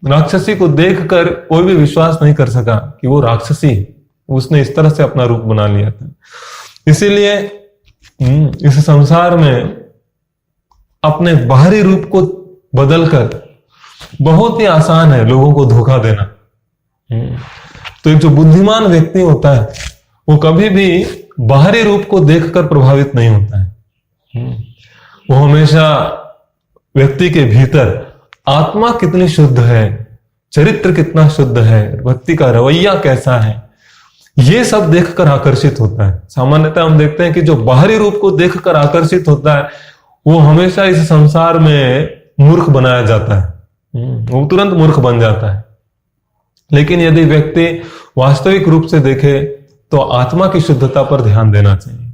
राक्षसी को देखकर कोई भी विश्वास नहीं कर सका कि वो राक्षसी, उसने इस तरह से अपना रूप बना लिया था। इसीलिए इस संसार में अपने बाहरी रूप को बदलकर बहुत ही आसान है लोगों को धोखा देना। तो एक जो बुद्धिमान व्यक्ति होता है वो कभी भी बाहरी रूप को देखकर प्रभावित नहीं होता है। वो हमेशा व्यक्ति के भीतर आत्मा कितनी शुद्ध है, चरित्र कितना शुद्ध है, व्यक्ति का रवैया कैसा है, ये सब देखकर आकर्षित होता है। सामान्यतः हम देखते हैं कि जो बाहरी रूप को देखकर आकर्षित होता है वो हमेशा इस संसार में मूर्ख बनाया जाता है, वो तुरंत मूर्ख बन जाता है। लेकिन यदि व्यक्ति वास्तविक रूप से देखे तो आत्मा की शुद्धता पर ध्यान देना चाहिए।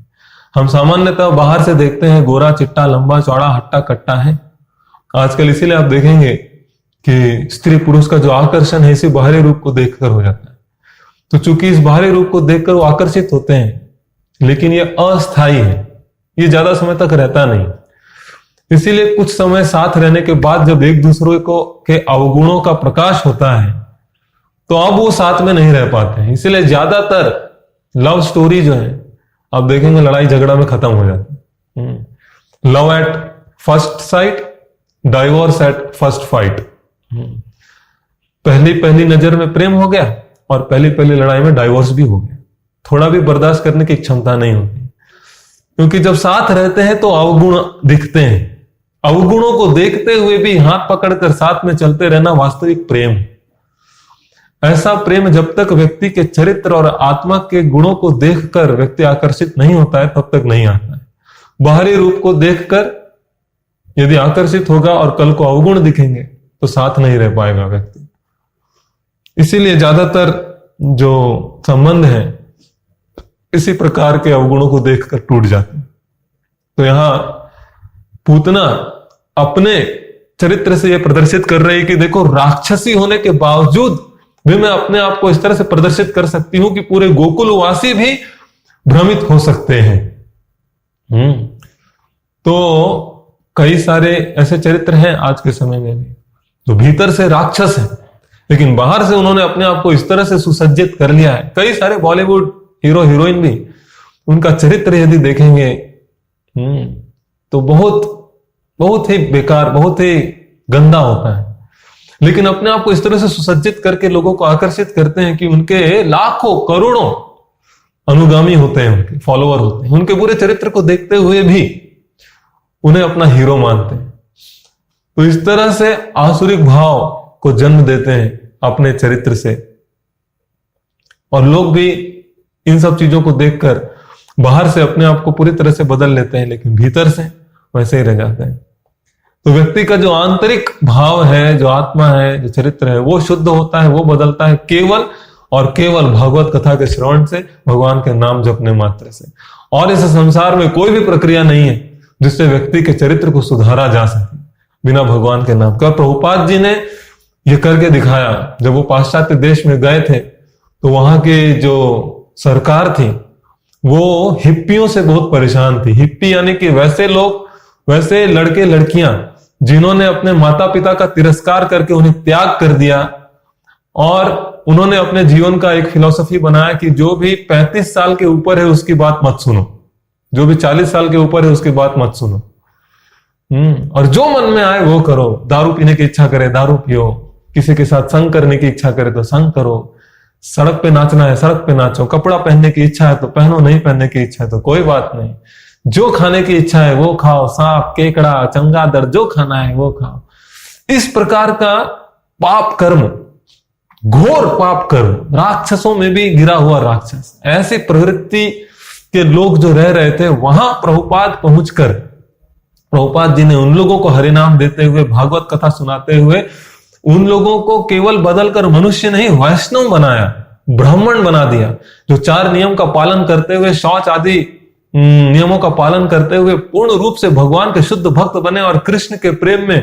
हम सामान्यतः बाहर से देखते हैं गोरा चिट्टा लंबा चौड़ा हट्टा कट्टा है आजकल, इसीलिए आप देखेंगे कि स्त्री पुरुष का जो आकर्षण है इसी बाहरी रूप को देखकर हो जाता है। तो चूंकि इस बाहरी रूप को देखकर वो आकर्षित होते हैं, लेकिन ये अस्थायी है, ये ज्यादा समय तक रहता नहीं। इसीलिए कुछ समय साथ रहने के बाद जब एक दूसरे को के अवगुणों का प्रकाश होता है तो अब वो साथ में नहीं रह पाते हैं। इसीलिए ज्यादातर लव स्टोरी जो है आप देखेंगे लड़ाई झगड़ा में खत्म हो जाती है। Love at first sight, divorce at first fight. पहली नजर में प्रेम हो गया और पहली लड़ाई में डाइवोर्स भी हो गया। थोड़ा भी बर्दाश्त करने की क्षमता नहीं होती, क्योंकि जब साथ रहते हैं तो अवगुण दिखते हैं। अवगुणों को देखते हुए भी हाथ पकड़कर साथ में चलते रहना वास्तविक प्रेम है। ऐसा प्रेम जब तक व्यक्ति के चरित्र और आत्मा के गुणों को देखकर व्यक्ति आकर्षित नहीं होता है तब तक नहीं आता है। बाहरी रूप को देखकर यदि आकर्षित होगा और कल को अवगुण दिखेंगे तो साथ नहीं रह पाएगा व्यक्ति। इसीलिए ज्यादातर जो संबंध है इसी प्रकार के अवगुणों को देखकर टूट जाते हैं। तो यहां पूतना अपने चरित्र से यह प्रदर्शित कर रही है कि देखो, राक्षसी होने के बावजूद भी मैं अपने आप को इस तरह से प्रदर्शित कर सकती हूं कि पूरे गोकुलवासी भी भ्रमित हो सकते हैं। तो कई सारे ऐसे चरित्र हैं आज के समय में भी जो भीतर से राक्षस हैं, लेकिन बाहर से उन्होंने अपने आप को इस तरह से सुसज्जित कर लिया है। कई सारे बॉलीवुड हीरो हीरोइन भी, उनका चरित्र यदि देखेंगे तो बहुत बहुत ही बेकार, बहुत ही गंदा होता है, लेकिन अपने आप को इस तरह से सुसज्जित करके लोगों को आकर्षित करते हैं कि उनके लाखों करोड़ों अनुगामी होते हैं, उनके फॉलोअर होते हैं। उनके पूरे चरित्र को देखते हुए भी उन्हें अपना हीरो मानते हैं। तो इस तरह से आसुरिक भाव को जन्म देते हैं अपने चरित्र से, और लोग भी इन सब चीजों को देखकर बाहर से अपने आप को पूरी तरह से बदल लेते हैं, लेकिन भीतर से वैसे ही रह जाते हैं। तो व्यक्ति का जो आंतरिक भाव है, जो आत्मा है, जो चरित्र है, वो शुद्ध होता है, वो बदलता है केवल और केवल भगवत कथा के श्रवण से, भगवान के नाम जपने मात्र से। और इस संसार में कोई भी प्रक्रिया नहीं है जिससे व्यक्ति के चरित्र को सुधारा जा सके बिना भगवान के नाम का। प्रभुपाद जी ने यह करके दिखाया। जब वो पाश्चात्य देश में गए थे तो वहां के जो सरकार थी वो हिप्पियों से बहुत परेशान थी। हिप्पी यानी कि वैसे लोग, वैसे लड़के लड़कियां जिन्होंने अपने माता पिता का तिरस्कार करके उन्हें त्याग कर दिया, और उन्होंने अपने जीवन का एक फिलॉसफी बनाया कि जो भी 35 साल के ऊपर है उसकी बात मत सुनो, जो भी 40 साल के ऊपर है उसकी बात मत सुनो, और जो मन में आए वो करो। दारू पीने की इच्छा करे दारू पियो, किसी के साथ संग करने की इच्छा करे तो संग करो, सड़क पे नाचना है सड़क पे नाचो, कपड़ा पहनने की इच्छा है तो पहनो, नहीं पहनने की इच्छा है तो कोई बात नहीं, जो खाने की इच्छा है वो खाओ, सांप केकड़ा चमगादड़ जो खाना है वो खाओ। इस प्रकार का पाप कर्म, घोर पाप कर्म, राक्षसों में भी गिरा हुआ राक्षस, ऐसी प्रवृत्ति के लोग जो रह रहे थे, वहां प्रभुपाद पहुंचकर प्रभुपाद जी ने उन लोगों को हरिनाम देते हुए, भागवत कथा सुनाते हुए, उन लोगों को केवल बदलकर मनुष्य नहीं वैष्णव बनाया, ब्राह्मण बना दिया, जो 4 नियम का पालन करते हुए, शौच आदि नियमों का पालन करते हुए पूर्ण रूप से भगवान के शुद्ध भक्त बने और कृष्ण के प्रेम में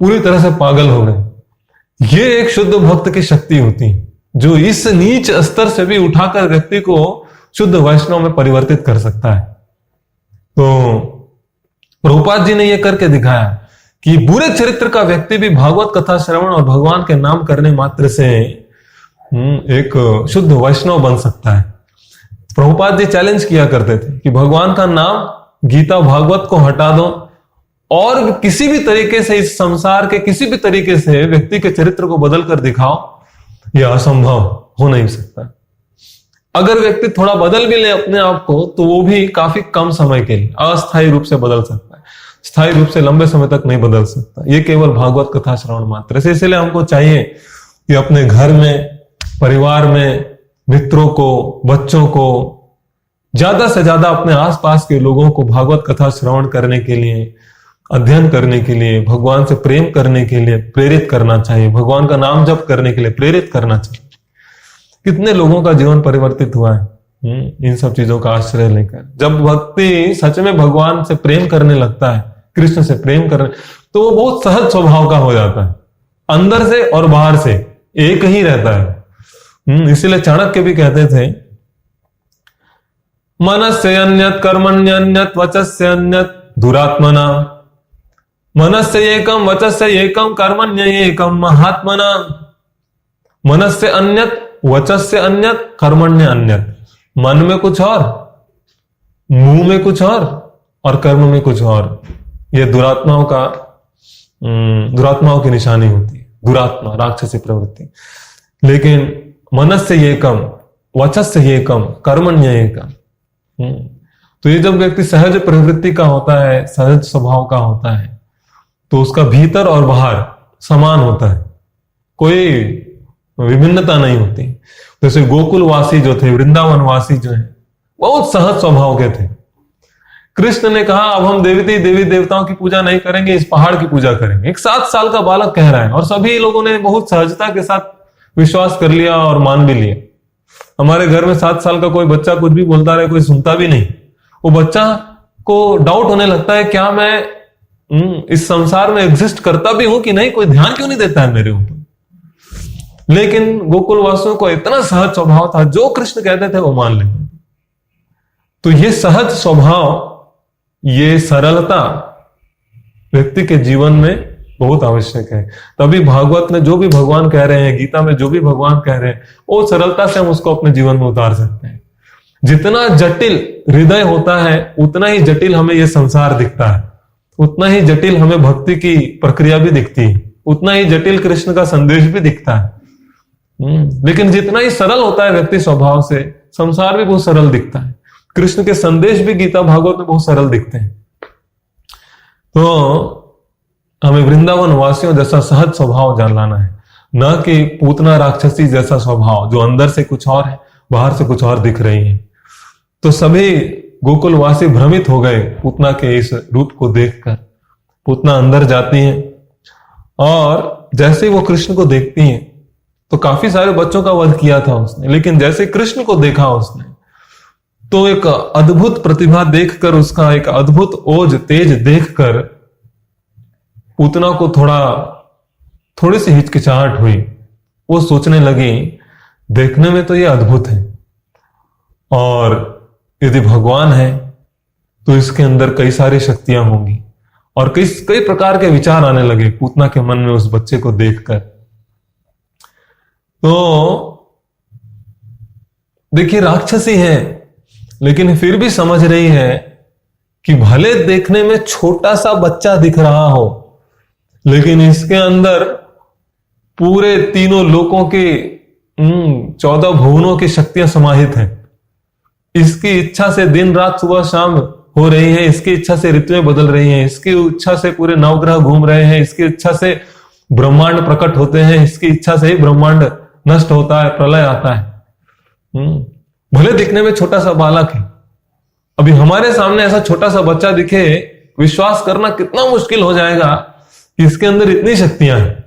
पूरी तरह से पागल हो गए। ये एक शुद्ध भक्त की शक्ति होती है, जो इस नीच स्तर से भी उठाकर व्यक्ति को शुद्ध वैष्णव में परिवर्तित कर सकता है। तो प्रभुपाद जी ने यह करके दिखाया कि बुरे चरित्र का व्यक्ति भी भागवत कथा श्रवण और भगवान के नाम करने मात्र से एक शुद्ध वैष्णव बन सकता है। प्रभुपाद जी चैलेंज किया करते थे कि भगवान का नाम, गीता भागवत को हटा दो और किसी भी तरीके से इस संसार के किसी भी तरीके से व्यक्ति के चरित्र को बदल कर दिखाओ, यह असंभव हो नहीं सकता। अगर व्यक्ति थोड़ा बदल भी ले अपने आप को तो वो भी काफी कम समय के लिए अस्थायी रूप से बदल सकता है, स्थायी रूप से लंबे समय तक नहीं बदल सकता। ये केवल भागवत कथा श्रवण मात्र से। इसलिए हमको चाहिए कि अपने घर में, परिवार में, मित्रों को, बच्चों को, ज्यादा से ज्यादा अपने आसपास के लोगों को भागवत कथा श्रवण करने के लिए, अध्ययन करने के लिए, भगवान से प्रेम करने के लिए प्रेरित करना चाहिए, भगवान का नाम जप करने के लिए प्रेरित करना चाहिए। कितने लोगों का जीवन परिवर्तित हुआ है इन सब चीजों का आश्रय लेकर। जब व्यक्ति सच में भगवान से प्रेम करने लगता है, कृष्ण से प्रेम करने, तो वो बहुत सहज स्वभाव का हो जाता है, अंदर से और बाहर से एक ही रहता है। इसीलिए चाणक्य भी कहते थे, मनस्य अन्यत् कर्मण्यन्यत् वचस्य अन्यत् दुरात्मना, मनस्य एकम वचस्य एकम कर्मण्य एकम महात्मना। मनस्य अन्यत् वचस्य अन्यत् कर्मण्य अन्यत्। मन में कुछ और, मुंह में कुछ और कर्म में कुछ और। यह दुरात्माओं की निशानी होती है, दुरात्मा, राक्षसी प्रवृत्ति। लेकिन मनस्य एकम वचस्य एकम कर्मण्य एकम। तो ये जब व्यक्ति सहज प्रवृत्ति का होता है, सहज स्वभाव का होता है, तो उसका भीतर और बाहर समान होता है, कोई विभिन्नता नहीं होती। जैसे गोकुलवासी जो थे, वृंदावनवासी जो है, बहुत सहज स्वभाव के थे। कृष्ण ने कहा अब हम देवी देवताओं की पूजा नहीं करेंगे, इस पहाड़ की पूजा करेंगे। एक 7 साल का बालक कह रहा है और सभी लोगों ने बहुत सहजता के साथ विश्वास कर लिया और मान भी लिया। हमारे घर में 7 साल का कोई बच्चा कुछ भी बोलता रहे, कोई सुनता भी नहीं। वो बच्चा को डाउट होने लगता है, क्या मैं इस संसार में एग्जिस्ट करता भी हूं कि नहीं, कोई ध्यान क्यों नहीं देता है मेरे ऊपर। लेकिन गोकुलवासियों को इतना सहज स्वभाव था, जो कृष्ण कहते थे वो मान लेते थे। तो ये सहज स्वभाव, ये सरलता व्यक्ति के जीवन में बहुत आवश्यक है। तभी भागवत में जो भी भगवान कह रहे हैं, गीता में जो भी भगवान कह रहे हैं, वो सरलता से हम उसको अपने जीवन में उतार सकते हैं। जितना जटिल हृदय होता है उतना ही जटिल हमें यह संसार दिखता है, उतना ही जटिल हमें भक्ति की प्रक्रिया भी दिखती है, उतना ही जटिल कृष्ण का संदेश भी दिखता है। लेकिन जितना ही सरल होता है व्यक्ति स्वभाव से, संसार भी बहुत सरल दिखता है। कृष्ण के संदेश भी गीता भागवत में बहुत सरल दिखते हैं। तो हमें वृंदावन वासियों जैसा सहज स्वभाव जान लाना है, न कि पूतना राक्षसी जैसा स्वभाव जो अंदर से कुछ और है, बाहर से कुछ और दिख रही है। तो सभी गोकुलवासी भ्रमित हो गए पूतना के इस रूप को देखकर। पूतना अंदर जाती है और जैसे वो कृष्ण को देखती हैं, तो काफी सारे बच्चों का वध किया था उसने, लेकिन जैसे कृष्ण को देखा उसने, तो एक अद्भुत प्रतिभा देखकर, उसका एक अद्भुत ओज तेज देखकर पूतना को थोड़ी सी हिचकिचाहट हुई। वो सोचने लगी, देखने में तो ये अद्भुत है, और यदि भगवान है तो इसके अंदर कई सारी शक्तियां होंगी। और कई प्रकार के विचार आने लगे पूतना के मन में उस बच्चे को देखकर। तो देखिए, राक्षसी है लेकिन फिर भी समझ रही है कि भले देखने में छोटा सा बच्चा दिख रहा हो, लेकिन इसके अंदर पूरे तीनों लोकों के 14 भुवनों की शक्तियां समाहित हैं। इसकी इच्छा से दिन रात सुबह शाम हो रही है, इसकी इच्छा से ऋतुएं बदल रही हैं, इसकी इच्छा से पूरे नवग्रह घूम रहे हैं, इसकी इच्छा से ब्रह्मांड प्रकट होते हैं, इसकी इच्छा से ही ब्रह्मांड नष्ट होता है, प्रलय आता है। भले दिखने में छोटा सा बालक है, अभी हमारे सामने ऐसा छोटा सा बच्चा दिखे, विश्वास करना कितना मुश्किल हो जाएगा कि इसके अंदर इतनी शक्तियां हैं।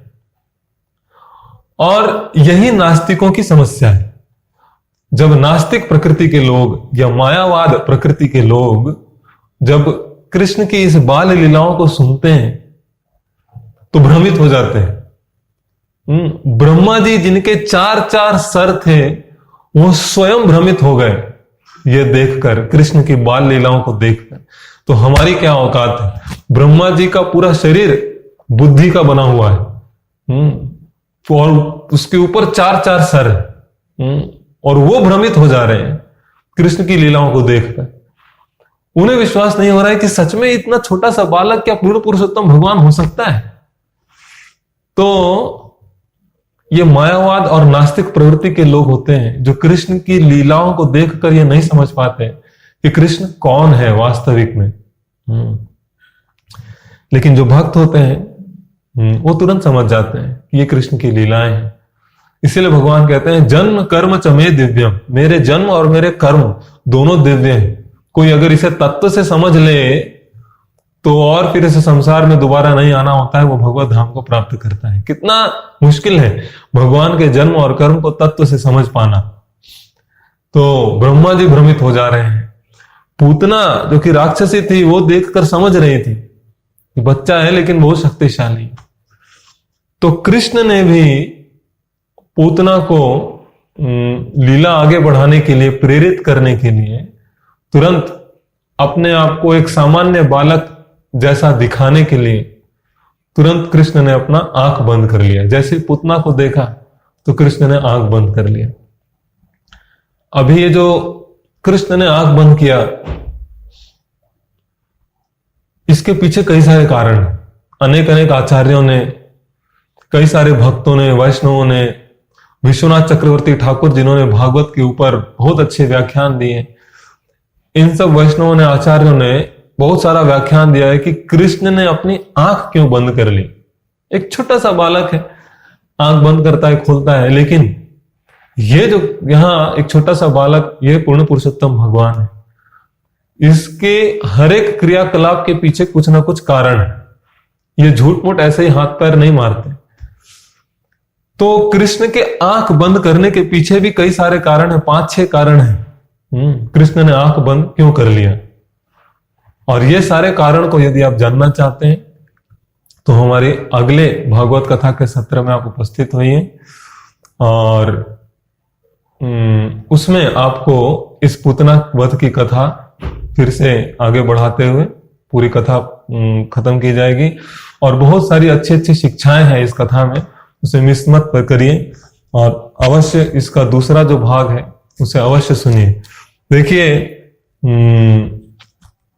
और यही नास्तिकों की समस्या है। जब नास्तिक प्रकृति के लोग या मायावाद प्रकृति के लोग जब कृष्ण की इस बाल लीलाओं को सुनते हैं तो भ्रमित हो जाते हैं। ब्रह्मा जी जिनके 4 सर थे, वो स्वयं भ्रमित हो गए ये देखकर, कृष्ण की बाल लीलाओं को देखकर। तो हमारी क्या औकात है? ब्रह्मा जी का पूरा शरीर बुद्धि का बना हुआ है, और उसके ऊपर 4 सर है, और वो भ्रमित हो जा रहे हैं कृष्ण की लीलाओं को देखकर। उन्हें विश्वास नहीं हो रहा है कि सच में इतना छोटा सा बालक क्या पूर्ण पुरुषोत्तम भगवान हो सकता है। तो ये मायावाद और नास्तिक प्रवृत्ति के लोग होते हैं जो कृष्ण की लीलाओं को देखकर ये नहीं समझ पाते कि कृष्ण कौन है वास्तविक में। लेकिन जो भक्त होते हैं वो तुरंत समझ जाते हैं कि ये कृष्ण की लीलाएं हैं। इसीलिए भगवान कहते हैं, जन्म कर्म च मे दिव्यम, मेरे जन्म और मेरे कर्म दोनों दिव्य हैं। कोई अगर इसे तत्व से समझ ले तो और फिर इसे संसार में दोबारा नहीं आना होता है, वो भगवत धाम को प्राप्त करता है। कितना मुश्किल है भगवान के जन्म और कर्म को तत्व से समझ पाना। तो ब्रह्मा जी भ्रमित हो जा रहे हैं। पूतना जो कि राक्षसी थी, वो देखकर समझ रही थी कि बच्चा है लेकिन बहुत शक्तिशाली। तो कृष्ण ने भी पूतना को लीला आगे बढ़ाने के लिए, प्रेरित करने के लिए, तुरंत अपने आप को एक सामान्य बालक जैसा दिखाने के लिए तुरंत कृष्ण ने अपना आंख बंद कर लिया। जैसे पूतना को देखा तो कृष्ण ने आंख बंद कर लिया। अभी ये जो कृष्ण ने आंख बंद किया, इसके पीछे कई सारे कारण हैं। अनेक आचार्यों ने, कई सारे भक्तों ने, वैष्णवों ने, विश्वनाथ चक्रवर्ती ठाकुर जिन्होंने भागवत के ऊपर बहुत अच्छे व्याख्यान दिए, इन सब वैष्णवों ने, आचार्यों ने बहुत सारा व्याख्यान दिया है कि कृष्ण ने अपनी आंख क्यों बंद कर ली। एक छोटा सा बालक है, आंख बंद करता है, खोलता है, लेकिन ये जो यहां एक छोटा सा बालक, ये पूर्ण पुरुषोत्तम भगवान है। इसके हर एक क्रियाकलाप के पीछे कुछ ना कुछ कारण है। ये झूठ मूठ ऐसे ही हाथ पैर नहीं मारते। तो कृष्ण के आंख बंद करने के पीछे भी कई सारे कारण है, 5-6 कारण है। कृष्ण ने आंख बंद क्यों कर लिया, और ये सारे कारण को यदि आप जानना चाहते हैं तो हमारे अगले भागवत कथा के सत्र में आप उपस्थित होइए, और उसमें आपको इस पूतना वध की कथा फिर से आगे बढ़ाते हुए पूरी कथा खत्म की जाएगी। और बहुत सारी अच्छी अच्छी शिक्षाएं हैं इस कथा में, उसे मिस मत करिए और अवश्य इसका दूसरा जो भाग है उसे अवश्य सुनिए। देखिए,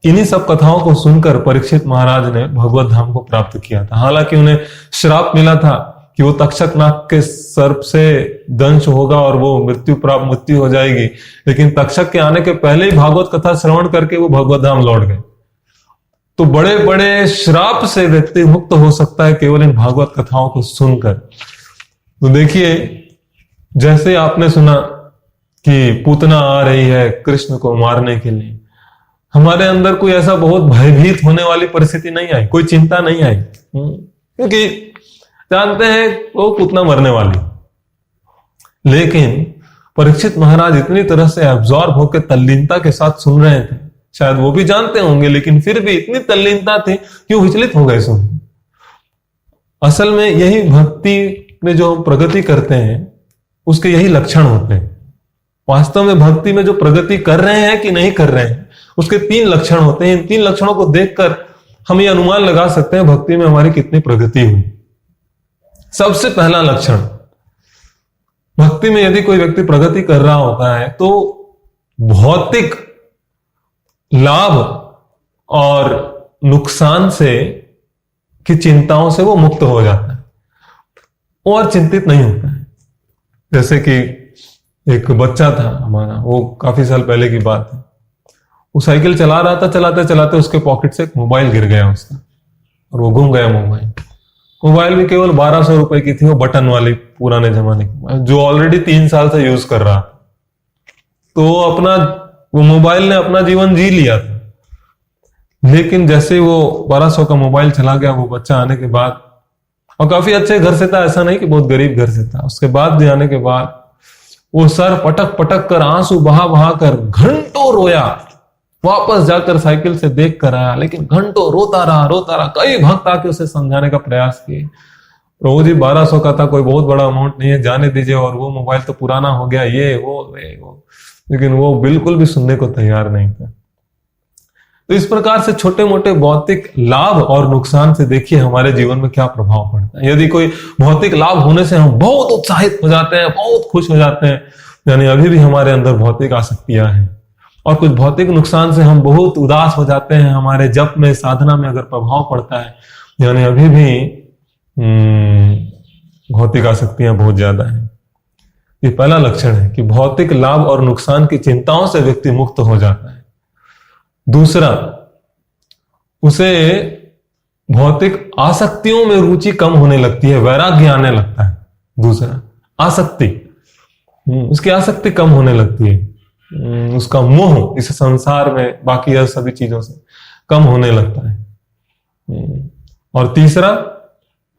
इन्हीं सब कथाओं को सुनकर परीक्षित महाराज ने भगवत धाम को प्राप्त किया था। हालांकि उन्हें श्राप मिला था कि वो तक्षक नाग के सर्प से दंश होगा और वो मृत्यु हो जाएगी, लेकिन तक्षक के आने के पहले ही भागवत कथा श्रवण करके वो भगवत धाम लौट गए। तो बड़े बड़े श्राप से व्यक्ति मुक्त हो सकता है केवल इन भागवत कथाओं को सुनकर। तो देखिए, जैसे आपने सुना कि पूतना आ रही है कृष्ण को मारने के लिए, हमारे अंदर कोई ऐसा बहुत भयभीत होने वाली परिस्थिति नहीं आई, कोई चिंता नहीं आई, क्योंकि जानते हैं वो पूतना मरने वाली। लेकिन परीक्षित महाराज इतनी तरह से एब्जॉर्ब होकर तल्लीनता के साथ सुन रहे थे, शायद वो भी जानते होंगे, लेकिन फिर भी इतनी तल्लीनता थी कि वो विचलित हो गए सुन। असल में यही भक्ति में जो हम प्रगति करते हैं उसके यही लक्षण होते हैं। वास्तव में भक्ति में जो प्रगति कर रहे हैं कि नहीं कर रहे हैं उसके 3 लक्षण होते हैं। इन 3 लक्षणों को देखकर हम ये अनुमान लगा सकते हैं भक्ति में हमारी कितनी प्रगति हुई। सबसे पहला लक्षण, भक्ति में यदि कोई व्यक्ति प्रगति कर रहा होता है तो भौतिक लाभ और नुकसान से की चिंताओं से वो मुक्त हो जाता है और चिंतित नहीं होता है। जैसे कि एक बच्चा था हमारा, वो काफी साल पहले की बात है, वो साइकिल चला रहा था, चलाते चलाते उसके पॉकेट से एक मोबाइल गिर गया उसका और वो गुम गया। मोबाइल भी केवल 1200 रुपए की थी, वो बटन वाली पुराने जमाने की, जो ऑलरेडी 3 साल से यूज कर रहा था। तो वो मोबाइल ने अपना जीवन जी लिया था। लेकिन जैसे वो 1200 का मोबाइल चला गया, वो बच्चा आने के बाद, और काफी अच्छे घर से था, ऐसा नहीं कि बहुत गरीब घर से था, उसके बाद भी आने के बाद वो सर पटक पटक कर आंसू बहा बहा कर घंटों रोया। वापस जाकर साइकिल से देख कर आया, लेकिन घंटों रोता रहा। कई भक्त आके उसे समझाने का प्रयास किए, प्रभु जी 1200 का था, कोई बहुत बड़ा अमाउंट नहीं है, जाने दीजिए, और वो मोबाइल तो पुराना हो गया, ये वो। लेकिन वो बिल्कुल भी सुनने को तैयार नहीं था। तो इस प्रकार से छोटे मोटे भौतिक लाभ और नुकसान से देखिए हमारे जीवन में क्या प्रभाव पड़ता है। यदि कोई भौतिक लाभ होने से हम बहुत उत्साहित हो जाते हैं, बहुत खुश हो जाते हैं, यानी अभी भी हमारे अंदर भौतिक आसक्तियां हैं। और कुछ भौतिक नुकसान से हम बहुत उदास हो जाते हैं, हमारे जप में, साधना में अगर प्रभाव पड़ता है, यानी अभी भी भौतिक आसक्तियां बहुत ज्यादा है। ये पहला लक्षण है कि भौतिक लाभ और नुकसान की चिंताओं से व्यक्ति मुक्त हो जाता है। दूसरा, उसे भौतिक आसक्तियों में रुचि कम होने लगती है, वैराग्य आने लगता है। दूसरा, आसक्ति, उसकी आसक्ति कम होने लगती है, उसका मोह इस संसार में बाकी यह सभी चीजों से कम होने लगता है। और तीसरा,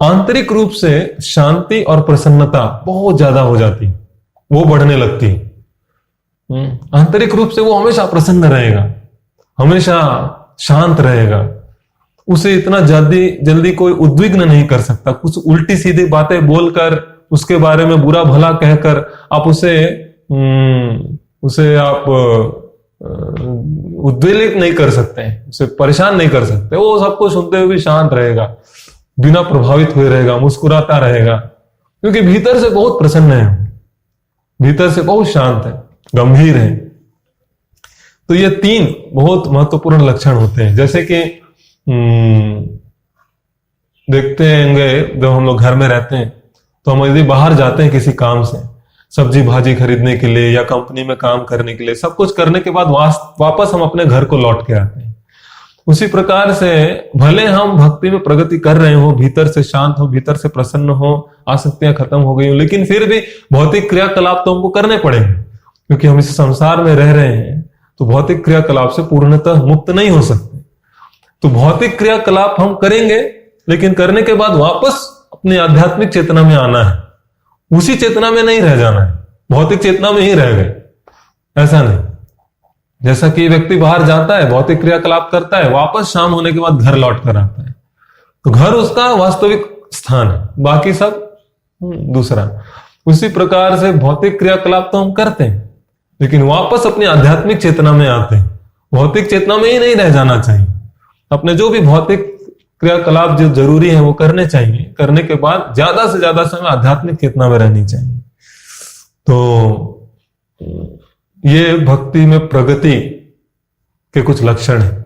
आंतरिक रूप से शांति और प्रसन्नता बहुत ज्यादा हो जाती है, वो बढ़ने लगती है। आंतरिक रूप से वो हमेशा प्रसन्न रहेगा, हमेशा शांत रहेगा, उसे इतना जल्दी कोई उद्विग्न नहीं कर सकता। कुछ उल्टी सीधी बातें बोलकर, उसके बारे में बुरा भला कहकर आप उसे आप उद्वेलित नहीं कर सकते हैं, उसे परेशान नहीं कर सकते। वो सबको सुनते हुए भी शांत रहेगा, बिना प्रभावित हुए रहेगा, मुस्कुराता रहेगा, क्योंकि भीतर से बहुत प्रसन्न है, भीतर से बहुत शांत है, गंभीर है। तो ये 3 बहुत महत्वपूर्ण लक्षण होते हैं। जैसे कि देखते होंगे, जब हम लोग घर में रहते हैं तो हम यदि बाहर जाते हैं किसी काम से, सब्जी भाजी खरीदने के लिए या कंपनी में काम करने के लिए, सब कुछ करने के बाद वापस हम अपने घर को लौट के आते हैं। उसी प्रकार से भले हम भक्ति में प्रगति कर रहे हो, भीतर से शांत हो, भीतर से प्रसन्न हो, आसक्तियां खत्म हो गई हो, लेकिन फिर भी भौतिक क्रियाकलाप तो हमको करने पड़ेंगे, क्योंकि हम इस संसार में रह रहे हैं। तो भौतिक क्रियाकलाप से पूर्णतः मुक्त नहीं हो सकते। तो भौतिक क्रियाकलाप हम करेंगे, लेकिन करने के बाद वापस अपनी आध्यात्मिक चेतना में आना है, उसी चेतना में नहीं रह जाना है, भौतिक चेतना में ही रह गए, ऐसा नहीं। जैसा कि व्यक्ति बाहर जाता है, भौतिक क्रियाकलाप करता है, वापस शाम होने के बाद घर लौट कर आता है, तो घर उसका वास्तविक स्थान है, बाकी सब दूसरा। उसी प्रकार से भौतिक क्रियाकलाप तो हम करते हैं, लेकिन वापस अपनी आध्यात्मिक चेतना में आते हैं, भौतिक चेतना में ही नहीं रह जाना चाहिए। अपने जो भी भौतिक क्रियाकलाप जो जरूरी है वो करने चाहिए, करने के बाद ज्यादा से ज्यादा समय आध्यात्मिक चेतना में रहनी चाहिए। तो ये भक्ति में प्रगति के कुछ लक्षण है।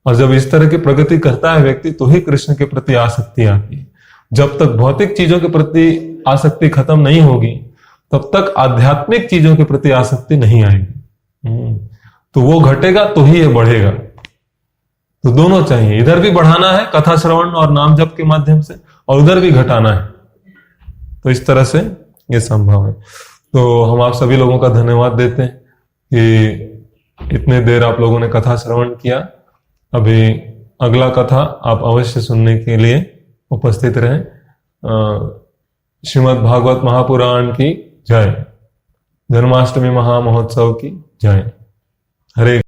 और जब इस तरह की प्रगति करता है व्यक्ति तो ही कृष्ण के प्रति आसक्ति आती है। जब तक भौतिक चीजों के प्रति आसक्ति खत्म नहीं होगी तब तक आध्यात्मिक चीजों के प्रति आसक्ति नहीं आएगी। तो वो घटेगा तो ही ये बढ़ेगा। तो दोनों चाहिए, इधर भी बढ़ाना है कथा श्रवण और नाम जप के माध्यम से, और उधर भी घटाना है। तो इस तरह से ये संभव है। तो हम आप सभी लोगों का धन्यवाद देते हैं कि इतने देर आप लोगों ने कथा श्रवण किया। अभी अगला कथा आप अवश्य सुनने के लिए उपस्थित रहें। श्रीमद् भागवत महापुराण की जय। जन्माष्टमी महामहोत्सव की जय। हरे